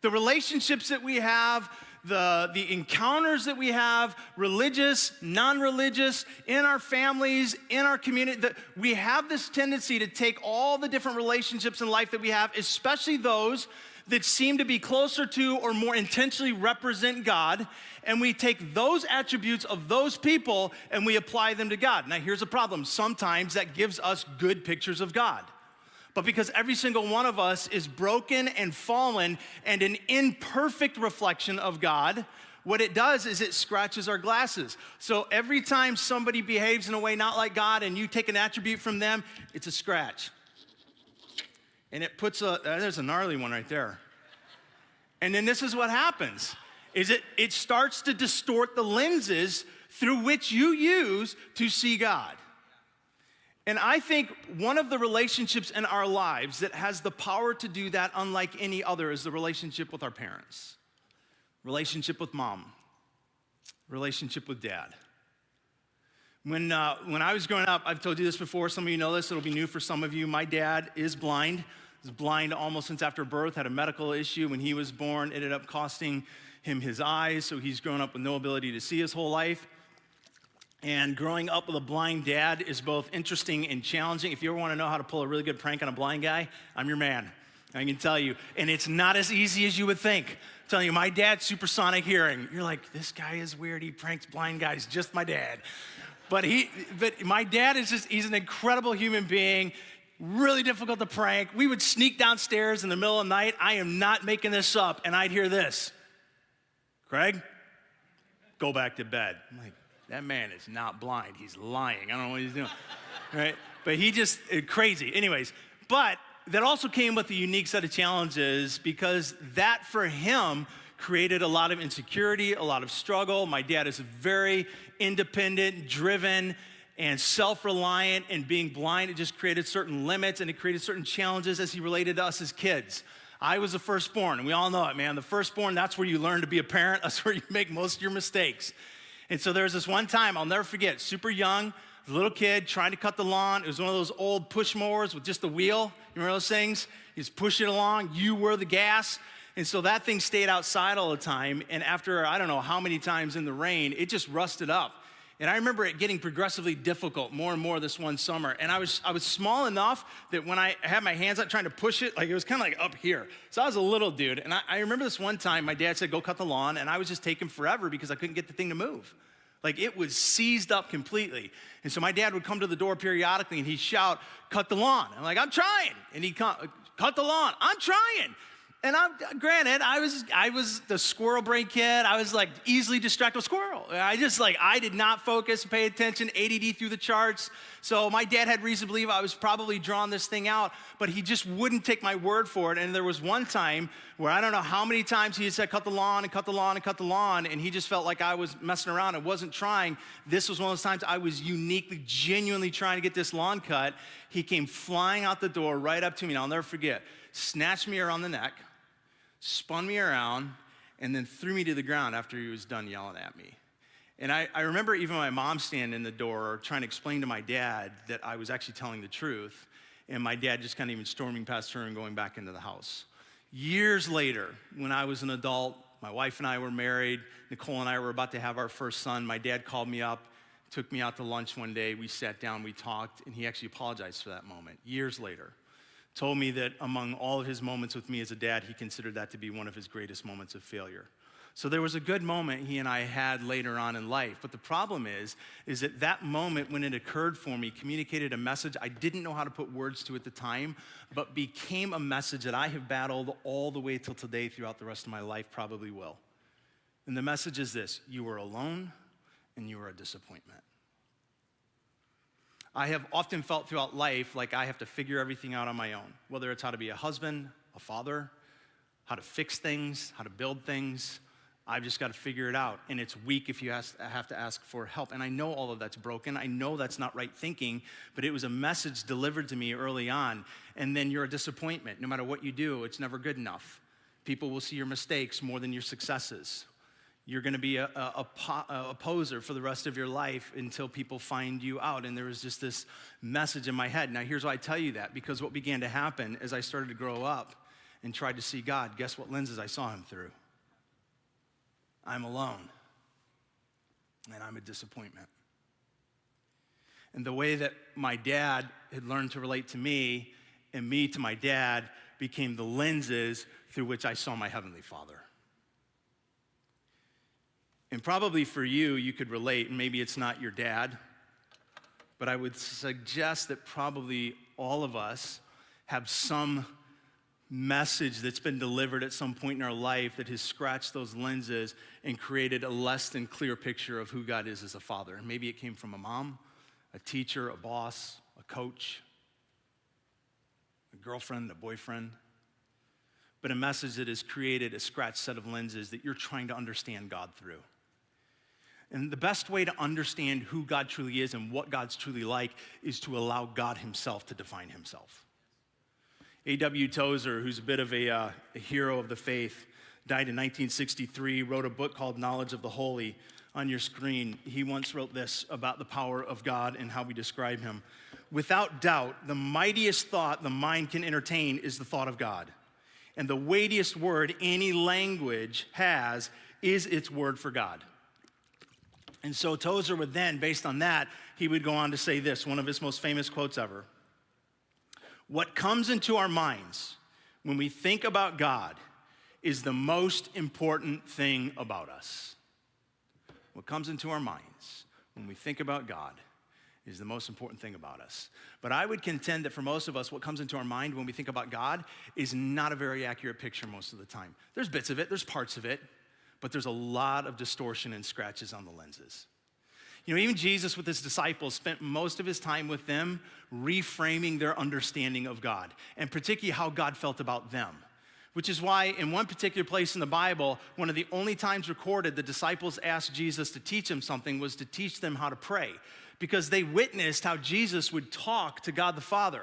The relationships that we have, the encounters that we have, religious, non-religious, in our families, in our community, that we have this tendency to take all the different relationships in life that we have, especially those that seem to be closer to or more intentionally represent God, and we take those attributes of those people and we apply them to God. Now here's a problem. Sometimes that gives us good pictures of God. But because every single one of us is broken and fallen and an imperfect reflection of God, what it does is it scratches our glasses. So every time somebody behaves in a way not like God and you take an attribute from them, it's a scratch. And it puts there's a gnarly one right there. And then this is what happens, is it starts to distort the lenses through which you use to see God. And I think one of the relationships in our lives that has the power to do that unlike any other is the relationship with our parents. Relationship with mom. Relationship with dad. When I was growing up, I've told you this before, some of you know this, it'll be new for some of you. My dad is blind. He was blind almost since after birth, had a medical issue when he was born, ended up costing him his eyes, so he's grown up with no ability to see his whole life. And growing up with a blind dad is both interesting and challenging. If you ever want to know how to pull a really good prank on a blind guy, I'm your man. I can tell you. And it's not as easy as you would think. I'm telling you, my dad's supersonic hearing. You're like, this guy is weird. He pranks blind guys, just my dad. But my dad is he's an incredible human being, really difficult to prank. We would sneak downstairs in the middle of the night. I am not making this up. And I'd hear this. Craig, go back to bed. I'm like, that man is not blind. He's lying. I don't know what he's doing, right? But he just, crazy. Anyways, but that also came with a unique set of challenges because that for him created a lot of insecurity, a lot of struggle. My dad is very independent, driven, and self-reliant, and being blind, it just created certain limits and it created certain challenges as he related to us as kids. I was the firstborn, and we all know it, man. The firstborn, that's where you learn to be a parent. That's where you make most of your mistakes. And so there was this one time, I'll never forget, super young, little kid trying to cut the lawn. It was one of those old push mowers with just a wheel. You remember those things? You just push it along, you were the gas. And so that thing stayed outside all the time. And after, I don't know how many times in the rain, it just rusted up. And I remember it getting progressively difficult more and more this one summer. And I was small enough that when I had my hands out trying to push it, like it was kind of like up here. So I was a little dude. And I remember this one time, my dad said, go cut the lawn. And I was just taking forever because I couldn't get the thing to move. Like it was seized up completely. And so my dad would come to the door periodically and he'd shout, cut the lawn. I'm like, I'm trying. And he'd cut the lawn. I'm trying. And granted, I was the squirrel brain kid. I was like easily distractible squirrel. I did not focus, pay attention, ADD through the charts. So my dad had reason to believe I was probably drawing this thing out, but he just wouldn't take my word for it. And there was one time where I don't know how many times he had said, cut the lawn and cut the lawn and cut the lawn. And he just felt like I was messing around and wasn't trying. This was one of those times I was uniquely, genuinely trying to get this lawn cut. He came flying out the door right up to me, and I'll never forget, snatched me around the neck, spun me around, and then threw me to the ground after he was done yelling at me. And I remember even my mom standing in the door trying to explain to my dad that I was actually telling the truth, and my dad just kind of even storming past her and going back into the house. Years later, when I was an adult, my wife and I were married, Nicole and I were about to have our first son, my dad called me up, took me out to lunch one day, we sat down, we talked, and he actually apologized for that moment, years later. Told me that among all of his moments with me as a dad, he considered that to be one of his greatest moments of failure. So there was a good moment he and I had later on in life. But the problem is that that moment when it occurred for me communicated a message I didn't know how to put words to at the time, but became a message that I have battled all the way till today throughout the rest of my life, probably will. And the message is this: you are alone and you are a disappointment. I have often felt throughout life like I have to figure everything out on my own, whether it's how to be a husband, a father, how to fix things, how to build things. I've just got to figure it out. And it's weak if you have to ask for help. And I know all of that's broken. I know that's not right thinking, but it was a message delivered to me early on. And then you're a disappointment. No matter what you do, it's never good enough. People will see your mistakes more than your successes. You're going to be a poser for the rest of your life until people find you out. And there was just this message in my head. Now, here's why I tell you that. Because what began to happen as I started to grow up and tried to see God, guess what lenses I saw him through? I'm alone, and I'm a disappointment. And the way that my dad had learned to relate to me and me to my dad became the lenses through which I saw my Heavenly Father. And probably for you, you could relate, and maybe it's not your dad, but I would suggest that probably all of us have some message that's been delivered at some point in our life that has scratched those lenses and created a less than clear picture of who God is as a father. And maybe it came from a mom, a teacher, a boss, a coach, a girlfriend, a boyfriend, but a message that has created a scratched set of lenses that you're trying to understand God through. And the best way to understand who God truly is and what God's truly like is to allow God himself to define himself. A.W. Tozer, who's a bit of a hero of the faith, died in 1963, wrote a book called Knowledge of the Holy. On your screen, he once wrote this about the power of God and how we describe him. Without doubt, the mightiest thought the mind can entertain is the thought of God. And the weightiest word any language has is its word for God. And so Tozer would then, based on that, he would go on to say this, one of his most famous quotes ever. What comes into our minds when we think about God is the most important thing about us. What comes into our minds when we think about God is the most important thing about us. But I would contend that for most of us, what comes into our mind when we think about God is not a very accurate picture most of the time. There's bits of it, there's parts of it, but there's a lot of distortion and scratches on the lenses. You know, even Jesus with his disciples spent most of his time with them reframing their understanding of God, and particularly how God felt about them. Which is why in one particular place in the Bible, one of the only times recorded the disciples asked Jesus to teach them something was to teach them how to pray, because they witnessed how Jesus would talk to God the Father.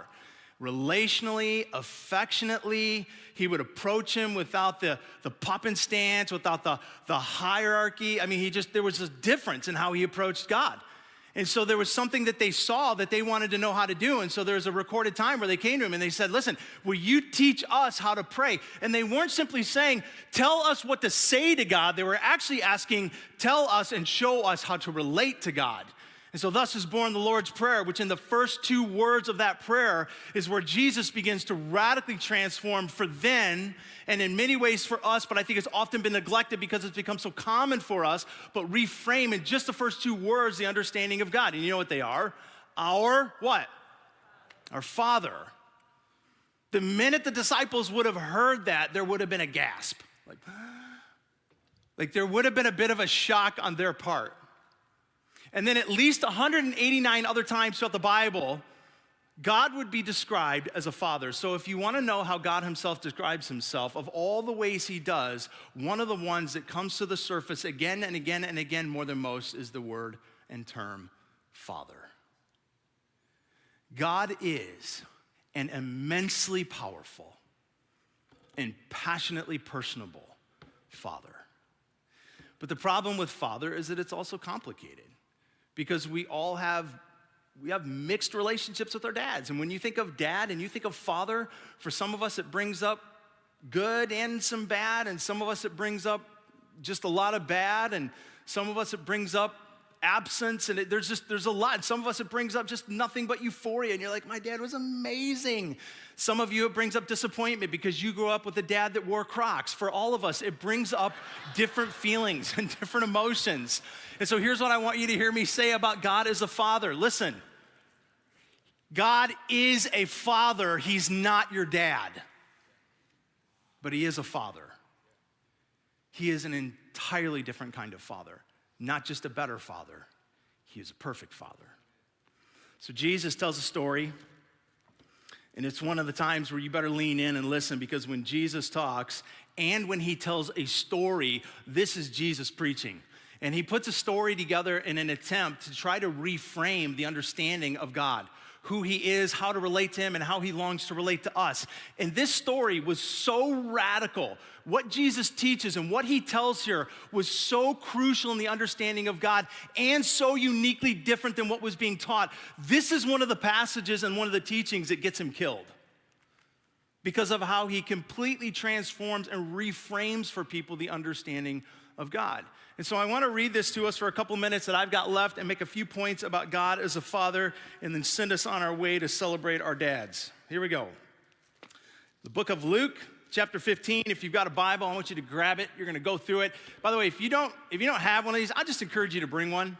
Relationally, affectionately, he would approach him without the pop and stance, without the hierarchy. I mean, there was a difference in how he approached God. And so there was something that they saw that they wanted to know how to do. And so there was a recorded time where they came to him and they said, listen, will you teach us how to pray? And they weren't simply saying, tell us what to say to God. They were actually asking, tell us and show us how to relate to God. And so thus is born the Lord's Prayer, which in the first two words of that prayer is where Jesus begins to radically transform for then, and in many ways for us, but I think it's often been neglected because it's become so common for us, but reframe in just the first two words the understanding of God. And you know what they are? Our what? Our Father. The minute the disciples would have heard that, there would have been a gasp. Like there would have been a bit of a shock on their part. And then at least 189 other times throughout the Bible, God would be described as a father. So if you want to know how God himself describes himself, of all the ways he does, one of the ones that comes to the surface again and again and again more than most is the word and term Father. God is an immensely powerful and passionately personable Father. But the problem with Father is that it's also complicated because we have mixed relationships with our dads. And when you think of dad and you think of father, for some of us it brings up good and some bad, and some of us it brings up just a lot of bad, and some of us it brings up absence, and there's a lot. And some of us it brings up just nothing but euphoria, and you're like, my dad was amazing. Some of you it brings up disappointment because you grew up with a dad that wore Crocs. For all of us, it brings up different feelings and different emotions. And so here's what I want you to hear me say about God as a father. Listen, God is a father. He's not your dad, but he is a father. He is an entirely different kind of father, not just a better father. He is a perfect father. So Jesus tells a story, and it's one of the times where you better lean in and listen, because when Jesus talks and when he tells a story, this is Jesus preaching. And he puts a story together in an attempt to try to reframe the understanding of God, who he is, how to relate to him, and how he longs to relate to us. And this story was so radical. What Jesus teaches and what he tells here was so crucial in the understanding of God and so uniquely different than what was being taught. This is one of the passages and one of the teachings that gets him killed because of how he completely transforms and reframes for people the understanding of God. And so I want to read this to us for a couple minutes that I've got left and make a few points about God as a father and then send us on our way to celebrate our dads. Here we go. The book of Luke, chapter 15. If you've got a Bible, I want you to grab it. You're going to go through it. By the way, if you don't have one of these, I just encourage you to bring one.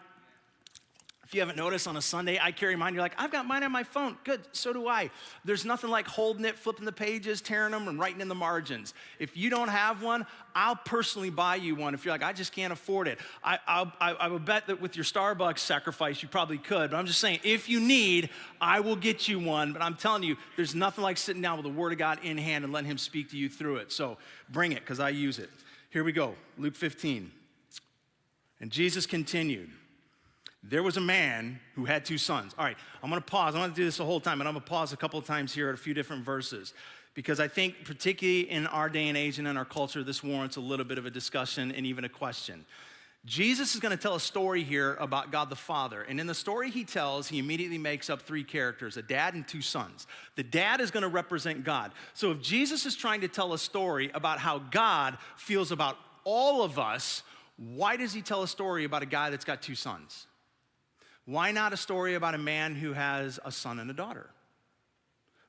If you haven't noticed, on a Sunday, I carry mine. You're like, I've got mine on my phone. Good, so do I. There's nothing like holding it, flipping the pages, tearing them, and writing in the margins. If you don't have one, I'll personally buy you one. If you're like, I just can't afford it. I would bet that with your Starbucks sacrifice, you probably could. But I'm just saying, if you need, I will get you one. But I'm telling you, there's nothing like sitting down with the Word of God in hand and letting him speak to you through it. So bring it, because I use it. Here we go, Luke 15. And Jesus continued. There was a man who had 2 sons. All right, I'm going to pause. I'm going to do this the whole time, but I'm going to pause a couple of times here at a few different verses because I think particularly in our day and age and in our culture, this warrants a little bit of a discussion and even a question. Jesus is going to tell a story here about God the Father. And in the story he tells, he immediately makes up 3 characters, a dad and 2 sons. The dad is going to represent God. So if Jesus is trying to tell a story about how God feels about all of us, why does he tell a story about a guy that's got 2 sons? Why not a story about a man who has a son and a daughter?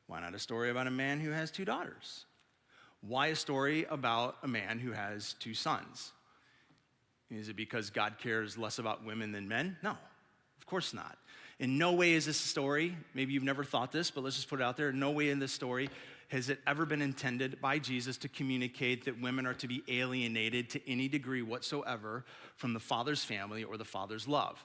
Why not a story about a man who has 2 daughters? Why a story about a man who has 2 sons? Is it because God cares less about women than men? No, of course not. In no way is this a story, maybe you've never thought this, but let's just put it out there. In no way in this story has it ever been intended by Jesus to communicate that women are to be alienated to any degree whatsoever from the Father's family or the Father's love.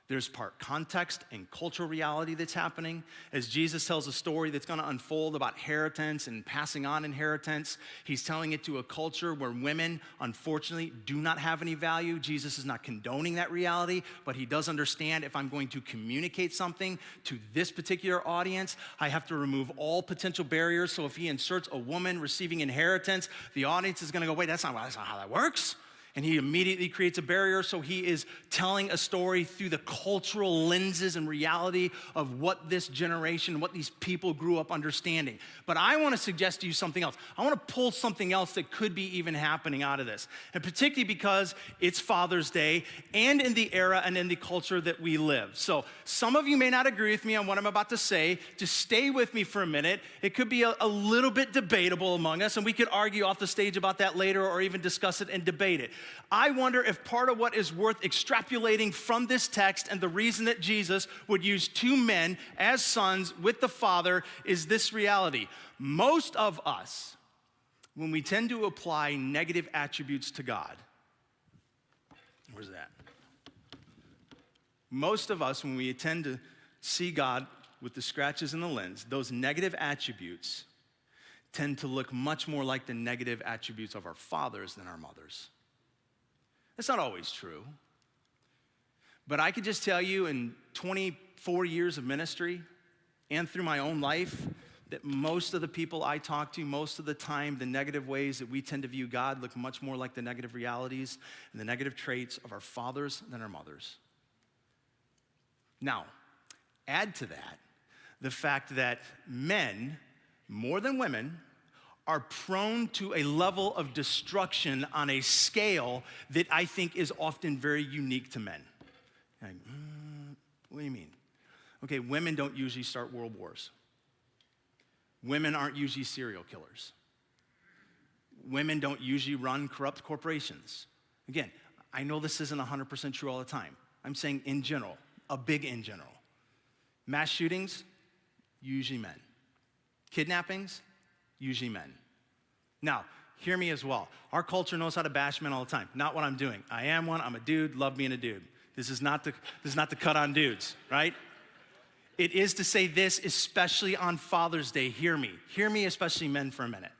There's part context and cultural reality that's happening. As Jesus tells a story that's going to unfold about inheritance and passing on inheritance, he's telling it to a culture where women, unfortunately, do not have any value. Jesus is not condoning that reality, but he does understand if I'm going to communicate something to this particular audience, I have to remove all potential barriers. So if he inserts a woman receiving inheritance, the audience is going to go, wait, that's not how that works. And he immediately creates a barrier, so he is telling a story through the cultural lenses and reality of what this generation, what these people grew up understanding. But I want to suggest to you something else. I want to pull something else that could be even happening out of this, and particularly because it's Father's Day and in the era and in the culture that we live. So some of you may not agree with me on what I'm about to say. Just stay with me for a minute. It could be a little bit debatable among us, and we could argue off the stage about that later or even discuss it and debate it. I wonder if part of what is worth extrapolating from this text and the reason that Jesus would use two men as sons with the Father is this reality. Most of us, when we tend to apply negative attributes to God, where's that? Most of us, when we tend to see God with the scratches in the lens, those negative attributes tend to look much more like the negative attributes of our fathers than our mothers. That's not always true. But I could just tell you in 24 years of ministry and through my own life that most of the people I talk to, most of the time, the negative ways that we tend to view God look much more like the negative realities and the negative traits of our fathers than our mothers. Now, add to that the fact that men, more than women, are prone to a level of destruction on a scale that I think is often very unique to men. Like, what do you mean? Okay, women don't usually start world wars. Women aren't usually serial killers. Women don't usually run corrupt corporations. Again, I know this isn't 100% true all the time. I'm saying in general, a big in general. Mass shootings, usually men. Kidnappings, usually men. Now, hear me as well. Our culture knows how to bash men all the time. Not what I'm doing. I am one, I'm a dude, love being a dude. This is not the cut on dudes, right? It is to say this, especially on Father's Day. Hear me. Hear me, especially men, for a minute.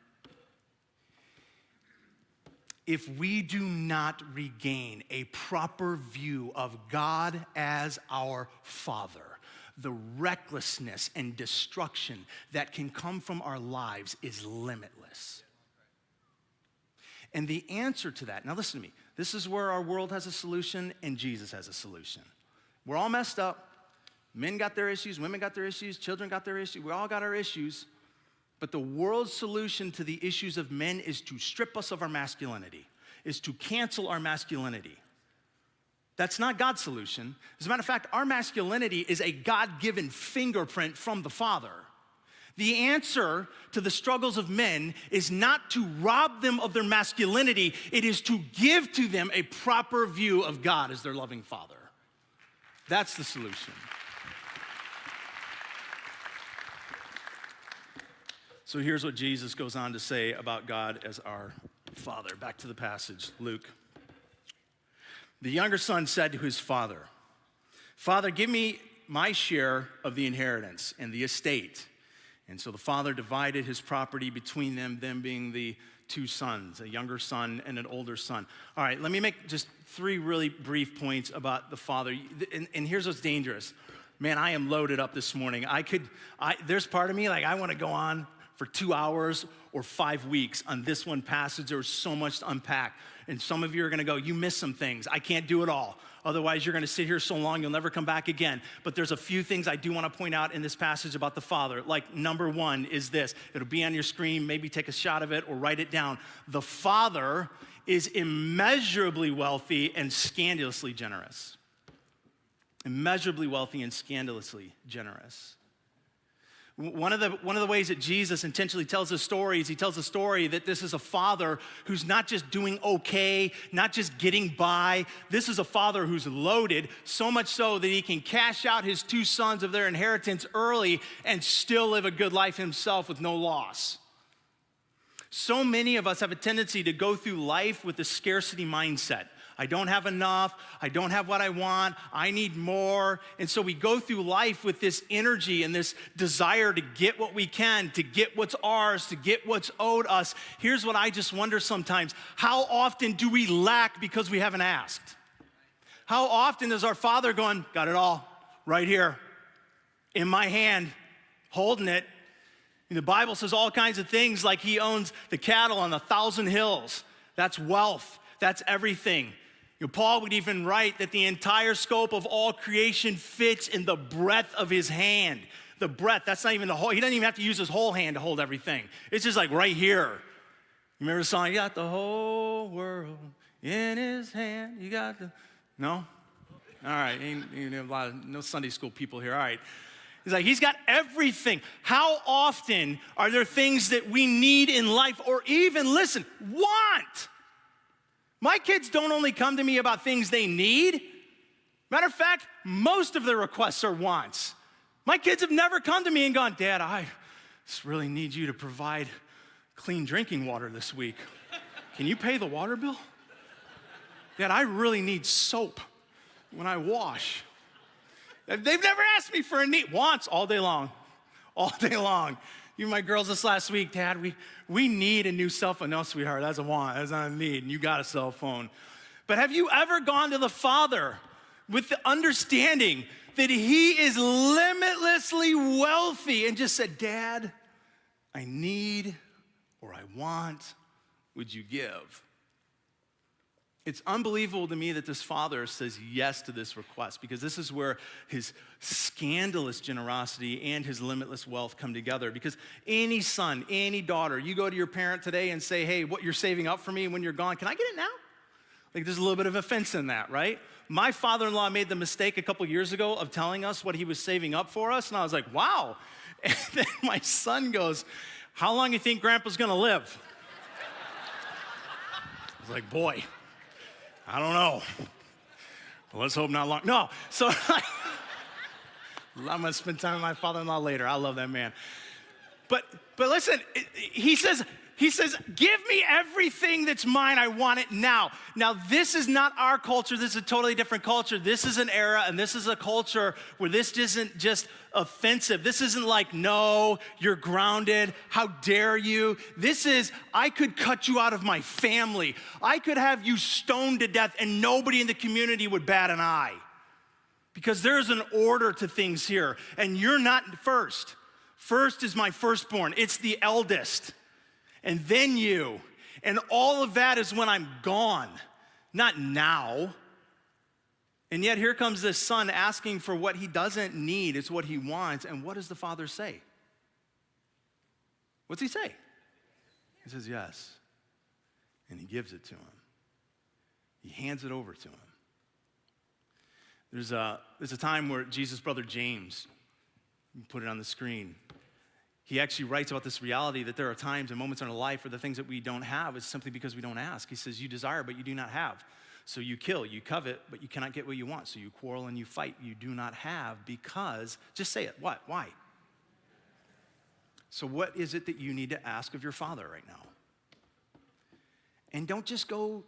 If we do not regain a proper view of God as our Father, the recklessness and destruction that can come from our lives is limitless. And the answer to that, now listen to me, this is where our world has a solution and Jesus has a solution. We're all messed up. Men got their issues, women got their issues, children got their issues, we all got our issues. But the world's solution to the issues of men is to strip us of our masculinity, is to cancel our masculinity. That's not God's solution. As a matter of fact, our masculinity is a God-given fingerprint from the Father. The answer to the struggles of men is not to rob them of their masculinity, it is to give to them a proper view of God as their loving Father. That's the solution. So here's what Jesus goes on to say about God as our Father. Back to the passage, Luke. The younger son said to his father, "Father, give me my share of the inheritance and the estate." And so the father divided his property between them being the two sons, a younger son and an older son. All right, let me make just three really brief points about the father. And here's what's dangerous. Man, I am loaded up this morning. There's part of me, like I want to go on for 2 hours or 5 weeks on this one passage. There's so much to unpack. And some of you are gonna go, you missed some things. I can't do it all. Otherwise, you're gonna sit here so long, you'll never come back again. But there's a few things I do wanna point out in this passage about the Father. Like number one is this. It'll be on your screen, maybe take a shot of it or write it down. The Father is immeasurably wealthy and scandalously generous. Immeasurably wealthy and scandalously generous. One of the ways that Jesus intentionally tells this story is he tells the story that this is a father who's not just doing okay, not just getting by. This is a father who's loaded, so much so that he can cash out his two sons of their inheritance early and still live a good life himself with no loss. So many of us have a tendency to go through life with a scarcity mindset. I don't have enough, I don't have what I want, I need more. And so we go through life with this energy and this desire to get what we can, to get what's ours, to get what's owed us. Here's what I just wonder sometimes. How often do we lack because we haven't asked? How often is our Father going, got it all, right here, in my hand, holding it. And the Bible says all kinds of things like he owns the cattle on 1,000 hills. That's wealth, that's everything. Paul would even write that the entire scope of all creation fits in the breadth of his hand. The breadth, that's not even the whole, he doesn't even have to use his whole hand to hold everything. It's just like right here. You remember the song, you got the whole world in his hand, you got the, no? All right, a lot of, no Sunday school people here, all right. He's like, he's got everything. How often are there things that we need in life or even, listen, want? My kids don't only come to me about things they need. Matter of fact, most of their requests are wants. My kids have never come to me and gone, Dad, I just really need you to provide clean drinking water this week. Can you pay the water bill? Dad, I really need soap when I wash. They've never asked me for a need. Wants all day long. All day long. You and my girls this last week, Dad, we need a new cell phone. No, sweetheart, that's a want. That's not a need. And you got a cell phone. But have you ever gone to the Father with the understanding that he is limitlessly wealthy and just said, Dad, I need or I want, would you give? It's unbelievable to me that this father says yes to this request, because this is where his scandalous generosity and his limitless wealth come together. Because any son, any daughter, you go to your parent today and say, hey, what you're saving up for me when you're gone, can I get it now? Like, there's a little bit of offense in that, right? My father-in-law made the mistake a couple years ago of telling us what he was saving up for us, and I was like, wow. And then my son goes, how long do you think Grandpa's gonna live? I was like, boy, I don't know. Well, let's hope not long. No, so I'm gonna spend time with my father-in-law later. I love that man. But listen, he says, give me everything that's mine. I want it now. Now, this is not our culture. This is a totally different culture. This is an era, and this is a culture where this isn't just offensive. This isn't like, no, you're grounded. How dare you? This is, I could cut you out of my family. I could have you stoned to death, and nobody in the community would bat an eye. Because there's an order to things here, and you're not first. First is my firstborn. It's the eldest. And then you. And all of that is when I'm gone, not now. And yet here comes this son asking for what he doesn't need. It's what he wants. And what does the father say? What's he say? He says yes. And he gives it to him. He hands it over to him. There's a time where Jesus' brother James, you can put it on the screen, he actually writes about this reality that there are times and moments in our life where the things that we don't have is simply because we don't ask. He says, you desire, but you do not have. So you kill, you covet, but you cannot get what you want. So you quarrel and you fight. You do not have because, just say it, what, why? So what is it that you need to ask of your father right now? And don't just go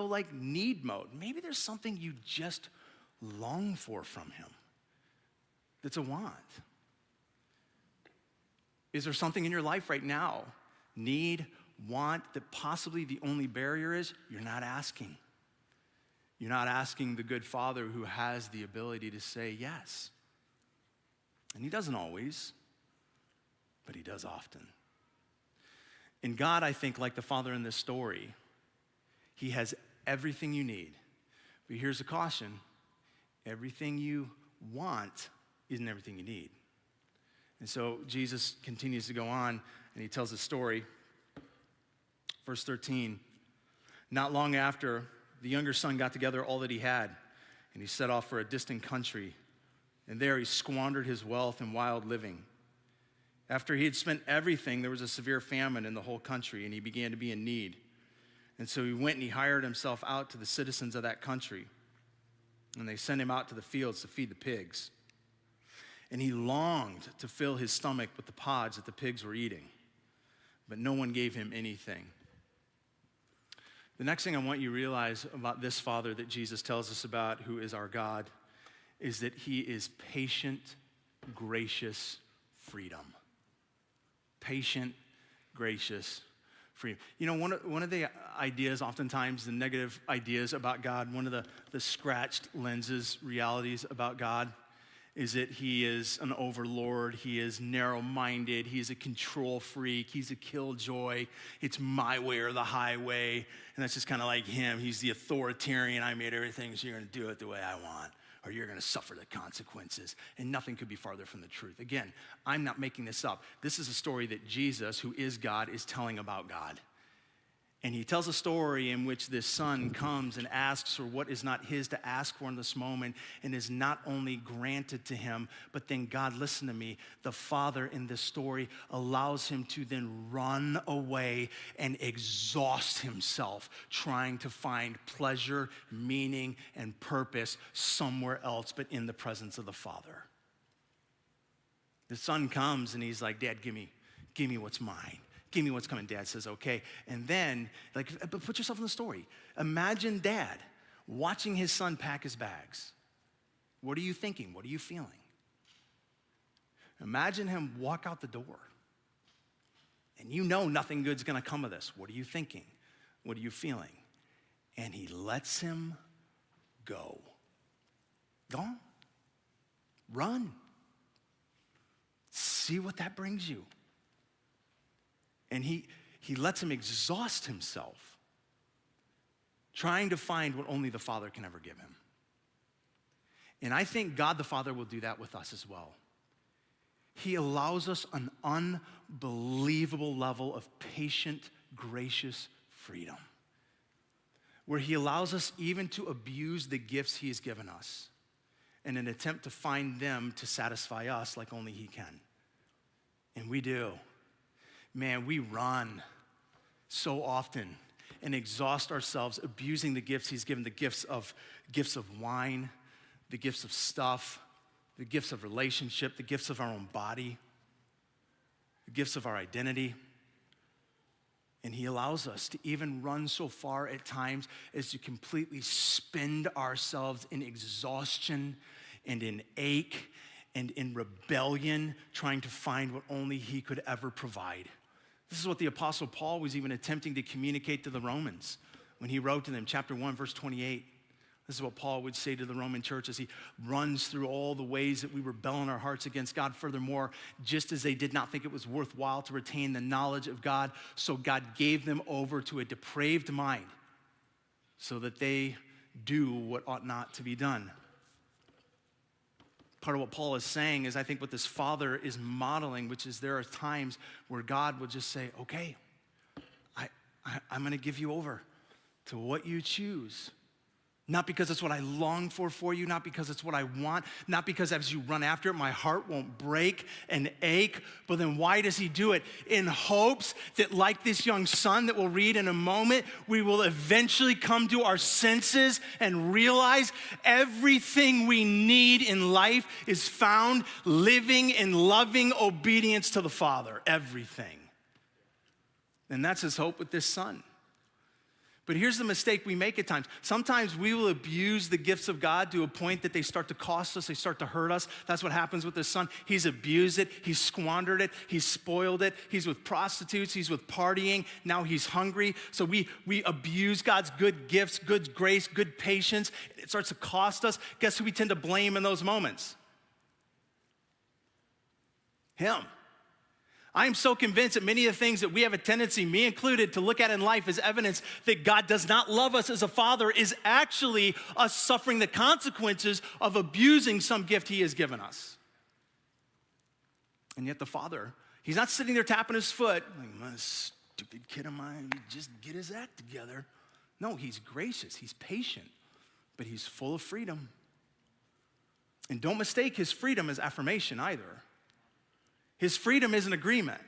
like need mode. Maybe there's something you just long for from him that's a want. Is there something in your life right now, need, want, that possibly the only barrier is you're not asking? You're not asking the good father who has the ability to say yes. And he doesn't always, but he does often. In God, I think, like the father in this story, he has everything you need. But here's a caution. Everything you want isn't everything you need. And so Jesus continues to go on, and he tells a story. Verse 13, not long after, the younger son got together all that he had, and he set off for a distant country. And there he squandered his wealth in wild living. After he had spent everything, there was a severe famine in the whole country, and he began to be in need. And so he went and he hired himself out to the citizens of that country. And they sent him out to the fields to feed the pigs. And he longed to fill his stomach with the pods that the pigs were eating. But no one gave him anything. The next thing I want you to realize about this father that Jesus tells us about, who is our God, is that he is patient, gracious freedom. Patient, gracious freedom. You know, one of the ideas, oftentimes the negative ideas about God, one of the scratched lenses realities about God, is that he is an overlord, he is narrow-minded, he is a control freak, he's a killjoy, it's my way or the highway, and that's just kind of like him. He's the authoritarian, I made everything, so you're gonna do it the way I want, or you're gonna suffer the consequences, and nothing could be farther from the truth. Again, I'm not making this up. This is a story that Jesus, who is God, is telling about God. And he tells a story in which this son comes and asks for what is not his to ask for in this moment, and is not only granted to him, but then God, listen to me, the father in this story allows him to then run away and exhaust himself trying to find pleasure, meaning, and purpose somewhere else but in the presence of the father. The son comes and he's like, Dad, give me what's mine. Give me what's coming. Dad says, okay. And then, but put yourself in the story. Imagine Dad watching his son pack his bags. What are you thinking? What are you feeling? Imagine him walk out the door. And you know nothing good's gonna come of this. What are you thinking? What are you feeling? And he lets him go. Gone. Run. See what that brings you. And he lets him exhaust himself trying to find what only the Father can ever give him. And I think God the Father will do that with us as well. He allows us an unbelievable level of patient, gracious freedom, where he allows us even to abuse the gifts he has given us in an attempt to find them to satisfy us like only he can. And we do. Man, we run so often and exhaust ourselves abusing the gifts he's given, the gifts of wine, the gifts of stuff, the gifts of relationship, the gifts of our own body, the gifts of our identity. And he allows us to even run so far at times as to completely spend ourselves in exhaustion and in ache and in rebellion, trying to find what only he could ever provide. This is what the Apostle Paul was even attempting to communicate to the Romans when he wrote to them, chapter 1, verse 28. This is what Paul would say to the Roman church as he runs through all the ways that we rebel in our hearts against God. Furthermore, just as they did not think it was worthwhile to retain the knowledge of God, so God gave them over to a depraved mind so that they do what ought not to be done. Part of what Paul is saying is, I think what this father is modeling, which is there are times where God will just say, okay, I'm gonna give you over to what you choose. Not because it's what I long for you, not because it's what I want, not because as you run after it, my heart won't break and ache, but then why does he do it? In hopes that like this young son that we'll read in a moment, we will eventually come to our senses and realize everything we need in life is found living in loving obedience to the Father, everything. And that's his hope with this son. But here's the mistake we make at times. Sometimes we will abuse the gifts of God to a point that they start to cost us, they start to hurt us. That's what happens with this son. He's abused it, he's squandered it, he's spoiled it. He's with prostitutes, he's with partying, now he's hungry. So we abuse God's good gifts, good grace, good patience. It starts to cost us. Guess who we tend to blame in those moments? Him. I am so convinced that many of the things that we have a tendency, me included, to look at in life as evidence that God does not love us as a father is actually us suffering the consequences of abusing some gift he has given us. And yet the father, he's not sitting there tapping his foot, like, my stupid kid of mine, just get his act together. No, he's gracious, he's patient, but he's full of freedom. And don't mistake his freedom as affirmation either. His freedom is an agreement.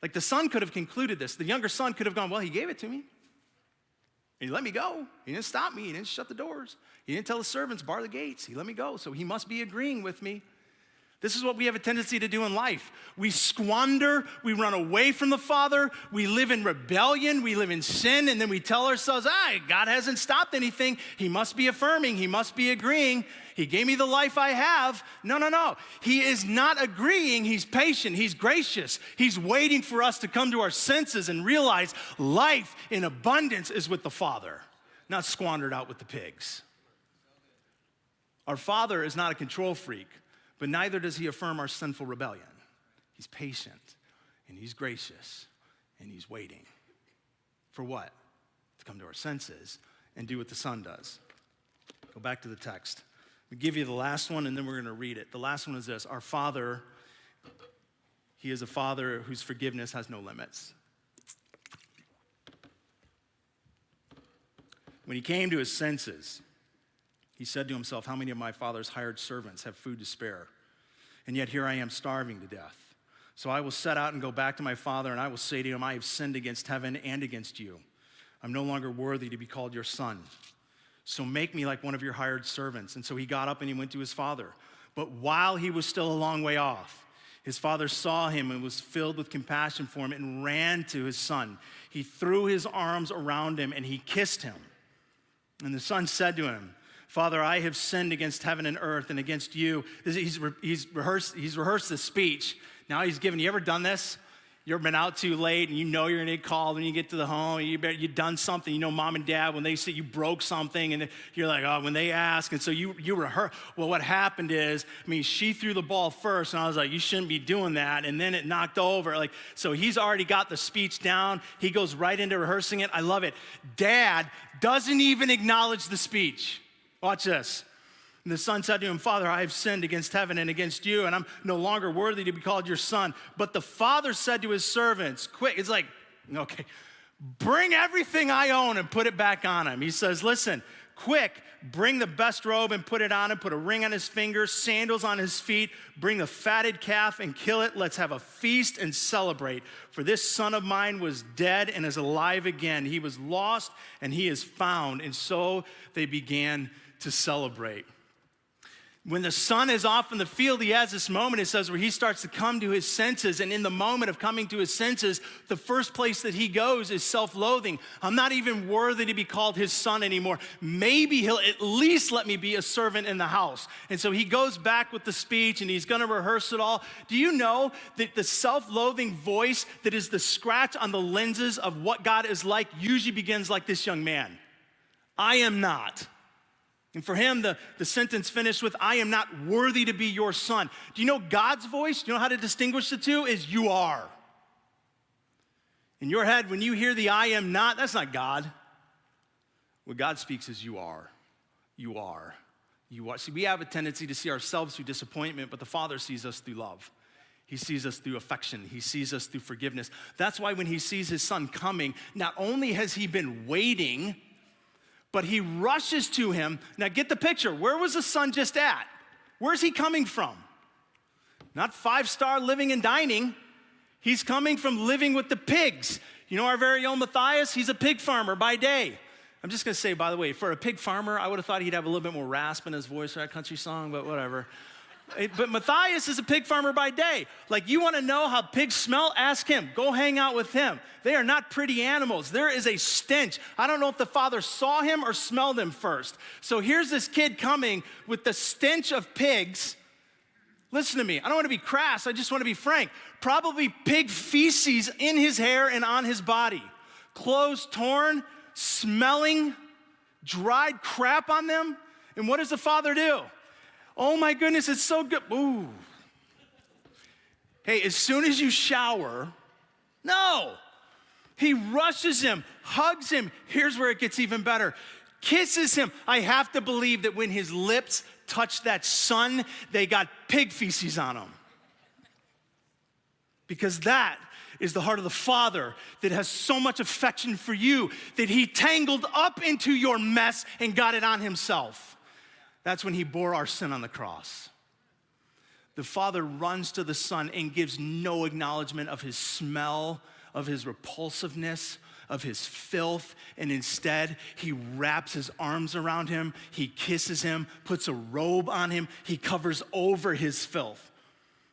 Like the son could have concluded this. The younger son could have gone, well, he gave it to me. He let me go. He didn't stop me. He didn't shut the doors. He didn't tell the servants, bar the gates. He let me go. So he must be agreeing with me. This is what we have a tendency to do in life. We squander, we run away from the Father, we live in rebellion, we live in sin, and then we tell ourselves, God hasn't stopped anything. He must be affirming, he must be agreeing. He gave me the life I have. No. He is not agreeing, he's patient, he's gracious. He's waiting for us to come to our senses and realize life in abundance is with the Father, not squandered out with the pigs. Our Father is not a control freak. But neither does he affirm our sinful rebellion. He's patient, and he's gracious, and he's waiting. For what? To come to our senses and do what the Son does. Go back to the text. We give you the last one, and then we're going to read it. The last one is this. Our Father, he is a Father whose forgiveness has no limits. When he came to his senses, he said to himself, how many of my father's hired servants have food to spare? And yet here I am starving to death. So I will set out and go back to my father, and I will say to him, I have sinned against heaven and against you. I'm no longer worthy to be called your son. So make me like one of your hired servants. And so he got up and he went to his father. But while he was still a long way off, his father saw him and was filled with compassion for him and ran to his son. He threw his arms around him and he kissed him. And the son said to him, Father, I have sinned against heaven and earth and against you. He's rehearsed this speech. Now he's given, you ever done this? You ever been out too late and you know you're gonna get called when you get to the home, you've done something, you know mom and dad, when they say you broke something and you're like, oh, when they ask, and so you rehearse. Well, what happened is, she threw the ball first and I was like, you shouldn't be doing that, and then it knocked over. So he's already got the speech down. He goes right into rehearsing it. I love it. Dad doesn't even acknowledge the speech. Watch this. And the son said to him, Father, I have sinned against heaven and against you, and I'm no longer worthy to be called your son. But the father said to his servants, quick, it's like, okay, bring everything I own and put it back on him. He says, listen, quick, bring the best robe and put it on him, put a ring on his finger, sandals on his feet, bring the fatted calf and kill it. Let's have a feast and celebrate. For this son of mine was dead and is alive again. He was lost and he is found. And so they began to celebrate. When the son is off in the field, he has this moment, it says, where he starts to come to his senses. And in the moment of coming to his senses, the first place that he goes is self-loathing. I'm not even worthy to be called his son anymore. Maybe he'll at least let me be a servant in the house. And so he goes back with the speech and he's gonna rehearse it all. Do you know that the self-loathing voice that is the scratch on the lenses of what God is like usually begins like this young man? I am not. And for him, the sentence finished with, I am not worthy to be your son. Do you know God's voice? Do you know how to distinguish the two? Is you are. In your head, when you hear the I am not, that's not God. What God speaks is you are. You are. You are. See, we have a tendency to see ourselves through disappointment, but the Father sees us through love. He sees us through affection. He sees us through forgiveness. That's why when he sees his son coming, not only has he been waiting, but he rushes to him. Now get the picture. Where was the son just at? Where's he coming from? Not 5-star living and dining. He's coming from living with the pigs. You know our very own Matthias? He's a pig farmer by day. I'm just gonna say, by the way, for a pig farmer, I would have thought he'd have a little bit more rasp in his voice for that country song, but whatever. But Matthias is a pig farmer by day. Like, you wanna know how pigs smell? Ask him. Go hang out with him. They are not pretty animals. There is a stench. I don't know if the father saw him or smelled him first. So here's this kid coming with the stench of pigs. Listen to me. I don't wanna be crass. I just wanna be frank. Probably pig feces in his hair and on his body. Clothes torn, smelling, dried crap on them. And what does the father do? Oh my goodness, it's so good. Ooh. Hey, as soon as you shower, no. He rushes him, hugs him. Here's where it gets even better. Kisses him. I have to believe that when his lips touched that son, they got pig feces on them. Because that is the heart of the Father that has so much affection for you that he tangled up into your mess and got it on himself. That's when he bore our sin on the cross. The Father runs to the Son and gives no acknowledgement of his smell, of his repulsiveness, of his filth, and instead he wraps his arms around him, he kisses him, puts a robe on him, he covers over his filth.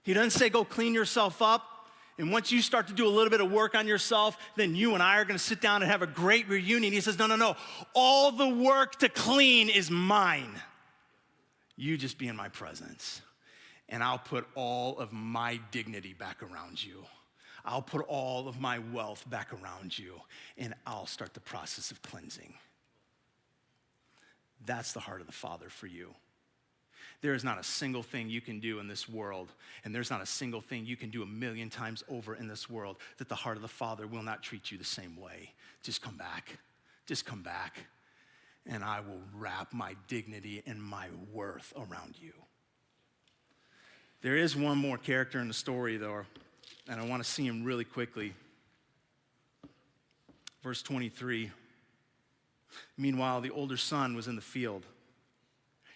He doesn't say, go clean yourself up, and once you start to do a little bit of work on yourself, then you and I are gonna sit down and have a great reunion. He says, no, all the work to clean is mine. You just be in my presence, and I'll put all of my dignity back around you. I'll put all of my wealth back around you, and I'll start the process of cleansing. That's the heart of the Father for you. There is not a single thing you can do in this world, and there's not a single thing you can do 1,000,000 times over in this world that the heart of the Father will not treat you the same way. Just come back. Just come back. And I will wrap my dignity and my worth around you. There is one more character in the story, though, and I want to see him really quickly. Verse 23. Meanwhile, the older son was in the field.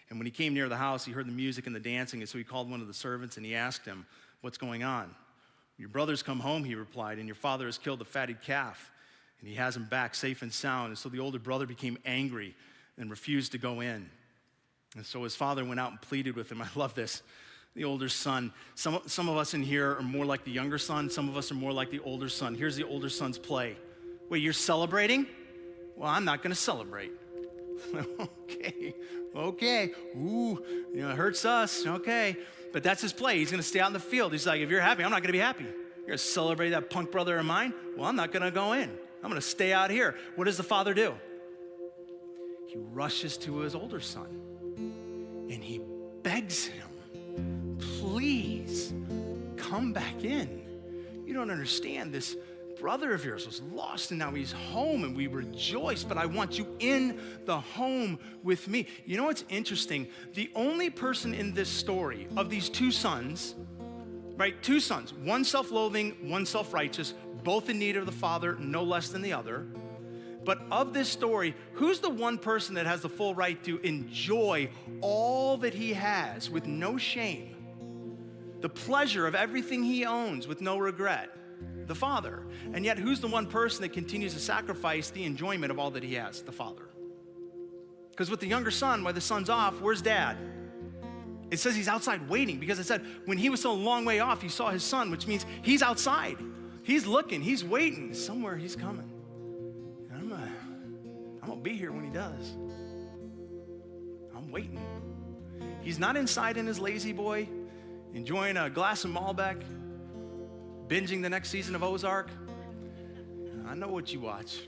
And when he came near the house, he heard the music and the dancing, and so he called one of the servants and he asked him, "What's going on?" "Your brother's come home," he replied, "and your father has killed the fatted calf, and he has him back safe and sound." And so the older brother became angry and refused to go in. And so his father went out and pleaded with him. I love this. The older son. Some of us in here are more like the younger son. Some of us are more like the older son. Here's the older son's play. "Wait, you're celebrating? Well, I'm not going to celebrate." Okay. Ooh, it hurts us. Okay. But that's his play. He's going to stay out in the field. He's like, if you're happy, I'm not going to be happy. You're going to celebrate that punk brother of mine? Well, I'm not going to go in. I'm going to stay out here. What does the father do? He rushes to his older son and he begs him, "Please come back in. You don't understand. This brother of yours was lost and now he's home and we rejoice, but I want you in the home with me." You know what's interesting? The only person in this story of these two sons, right? Two sons, one self-loathing, one self-righteous, both in need of the father, no less than the other. But of this story, who's the one person that has the full right to enjoy all that he has with no shame? The pleasure of everything he owns with no regret? The father. And yet who's the one person that continues to sacrifice the enjoyment of all that he has? The father. Because with the younger son, while the son's off, where's dad? It says he's outside waiting, because it said when he was so a long way off, he saw his son, which means he's outside. He's looking, he's waiting. Somewhere he's coming. And I'm gonna be here when he does. I'm waiting. He's not inside in his lazy boy, enjoying a glass of Malbec, binging the next season of Ozark. I know what you watch.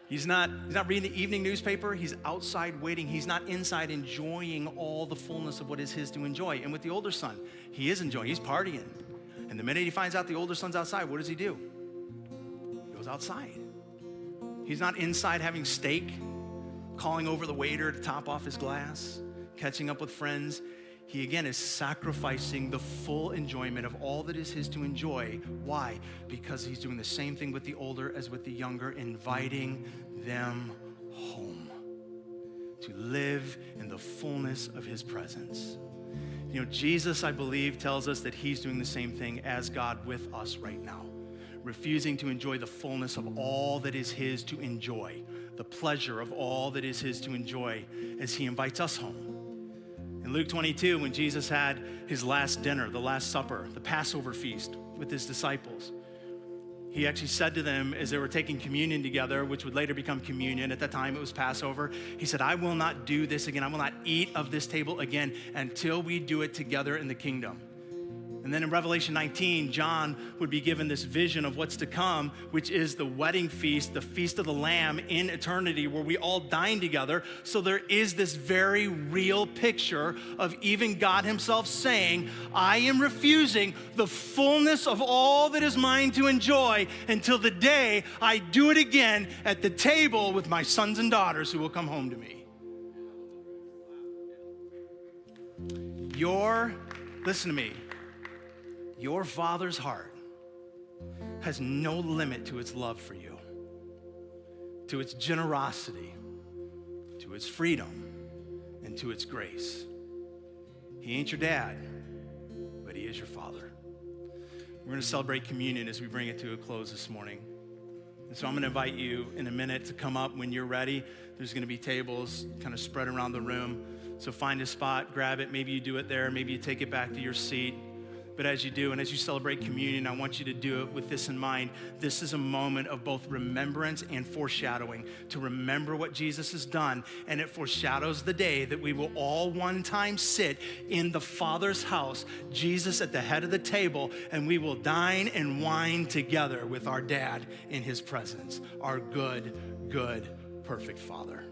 He's not reading the evening newspaper. He's outside waiting. He's not inside enjoying all the fullness of what is his to enjoy. And with the older son, he is enjoying. He's partying. And the minute he finds out the older son's outside, what does he do? He goes outside. He's not inside having steak, calling over the waiter to top off his glass, catching up with friends. He again is sacrificing the full enjoyment of all that is his to enjoy. Why? Because he's doing the same thing with the older as with the younger, inviting them home to live in the fullness of his presence. You know, Jesus, I believe, tells us that he's doing the same thing as God with us right now, refusing to enjoy the fullness of all that is his to enjoy, the pleasure of all that is his to enjoy as he invites us home. In Luke 22, when Jesus had his last dinner, the Last Supper, the Passover feast with his disciples, he actually said to them as they were taking communion together, which would later become communion, at that time it was Passover, he said, "I will not do this again. I will not eat of this table again until we do it together in the kingdom." And then in Revelation 19, John would be given this vision of what's to come, which is the wedding feast, the feast of the Lamb in eternity, where we all dine together. So there is this very real picture of even God himself saying, "I am refusing the fullness of all that is mine to enjoy until the day I do it again at the table with my sons and daughters who will come home to me." Listen to me. Your Father's heart has no limit to its love for you, to its generosity, to its freedom, and to its grace. He ain't your dad, but he is your Father. We're going to celebrate communion as we bring it to a close this morning. And so I'm going to invite you in a minute to come up when you're ready. There's going to be tables kind of spread around the room. So find a spot, grab it. Maybe you do it there. Maybe you take it back to your seat. But as you do, and as you celebrate communion, I want you to do it with this in mind. This is a moment of both remembrance and foreshadowing, to remember what Jesus has done, and it foreshadows the day that we will all one time sit in the Father's house, Jesus at the head of the table, and we will dine and wine together with our dad in his presence, our good, perfect Father.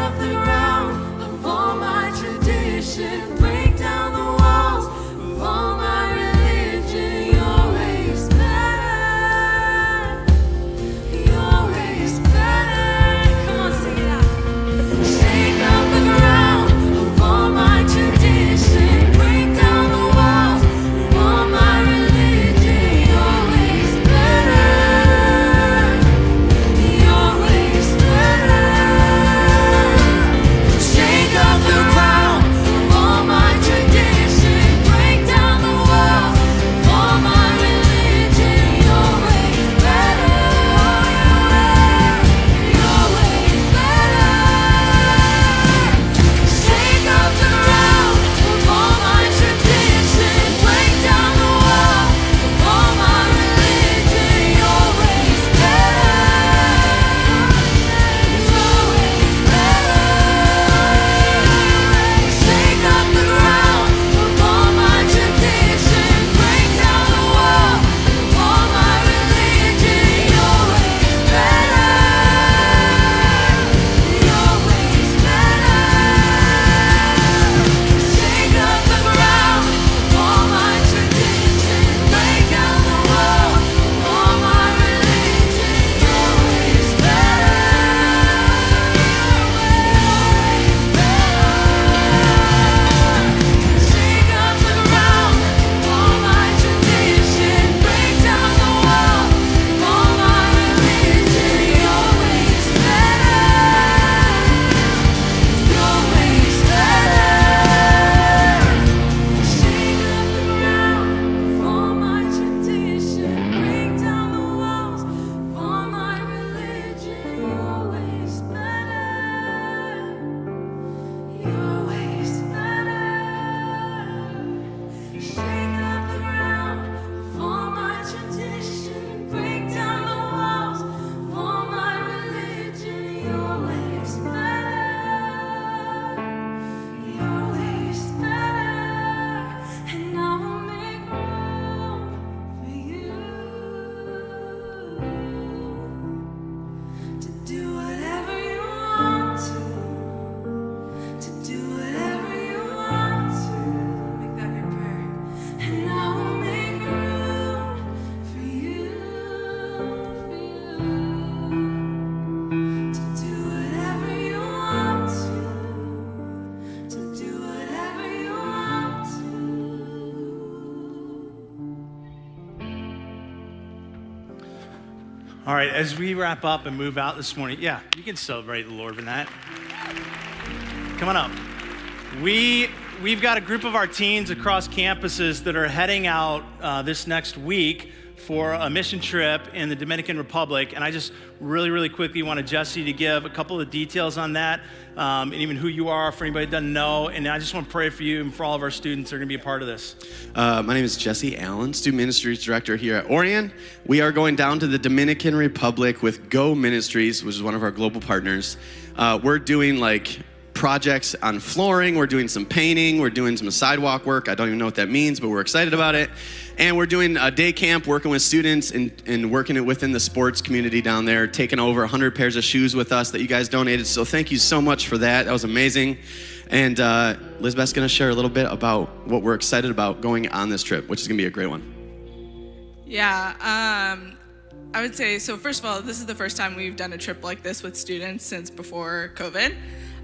up the ground of all my tradition. Break down the walls of all my religion. Your way's better. Your way's better. Come on, sing it out. Shake up the ground of all my tradition. Break down the walls of all my religion. Your way's better. Your way's better. Shake up the ground of all my tradition. Break down the walls of all my religion. Your way's better. Your way's better. Shake up the ground of all my tradition. Break down the walls of all my religion. Your way's better. Your way's better. Shake up the ground of all my tradition. Break down the walls of all my religion. Your way's better. Your way's better. Shake up the ground of all my tradition. Break down the walls of all my religion. Your way's better. Shake up the ground of all my tradition. Break down the walls of all my religion. Your way's better. Your way's better. Shake up the ground of all my tradition. Break down the walls of all my religion. Your way's better. Your way's better. Shake up the ground of all my tradition. Break down the walls of all my religion. Your way's better. Your way's better. And I will make room for you to do whatever you want to do whatever you want to. Make that your prayer. And I will make room for you to do whatever you want to do whatever you want to. All right, as we wrap up and move out this morning, yeah, you can celebrate the Lord in that. Come on up. We've got a group of our teens across campuses that are heading out this next week for a mission trip in the Dominican Republic. And I just really quickly wanted Jesse to give a couple of details on that, and even who you are for anybody that doesn't know. And I just want to pray for you and for all of our students that are going to be a part of this. My name is Jesse Allen, Student Ministries Director here at Orion. We are going down to the Dominican Republic with Go Ministries, which is one of our global partners. We're doing projects on flooring. We're doing some painting. We're doing some sidewalk work. I don't even know what that means, but we're excited about it. And we're doing a day camp, working with students and working it within the sports community down there, taking over 100 pairs of shoes with us that you guys donated. So thank you so much for that. That was amazing. And Lizbeth's going to share a little bit about what we're excited about going on this trip, which is going to be a great one. Yeah, I would say, so first of all, this is the first time we've done a trip like this with students since before COVID.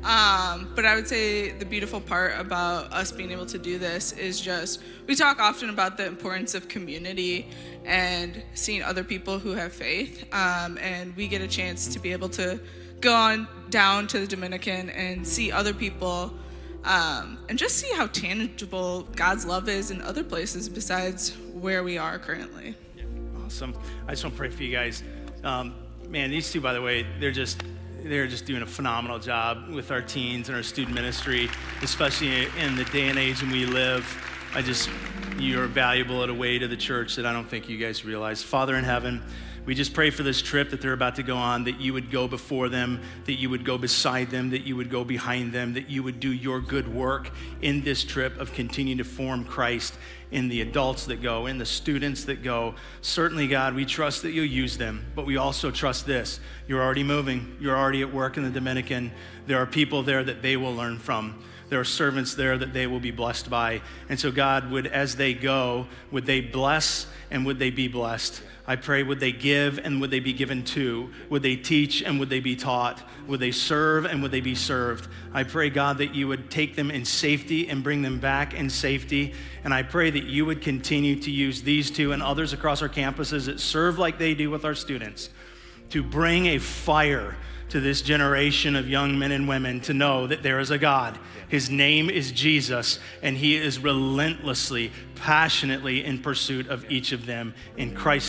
But I would say the beautiful part about us being able to do this is just, we talk often about the importance of community and seeing other people who have faith. And we get a chance to be able to go on down to the Dominican and see other people, and just see how tangible God's love is in other places besides where we are currently. Awesome. I just want to pray for you guys. Man, these two, by the way, they're just doing a phenomenal job with our teens and our student ministry, especially in the day and age in we live. You're valuable in a way to the church that I don't think you guys realize. Father in heaven, we just pray for this trip that they're about to go on, that you would go before them, that you would go beside them, that you would go behind them, that you would do your good work in this trip of continuing to form Christ in the adults that go, in the students that go. Certainly, God, we trust that you'll use them, but we also trust this. You're already moving. You're already at work in the Dominican. There are people there that they will learn from. There are servants there that they will be blessed by. And so, God, as they go, would they bless and would they be blessed? I pray, would they give and would they be given to? Would they teach and would they be taught? Would they serve and would they be served? I pray, God, that you would take them in safety and bring them back in safety. And I pray that you would continue to use these two and others across our campuses that serve like they do with our students to bring a fire to this generation of young men and women to know that there is a God. His name is Jesus, and he is relentlessly, passionately in pursuit of each of them in Christ.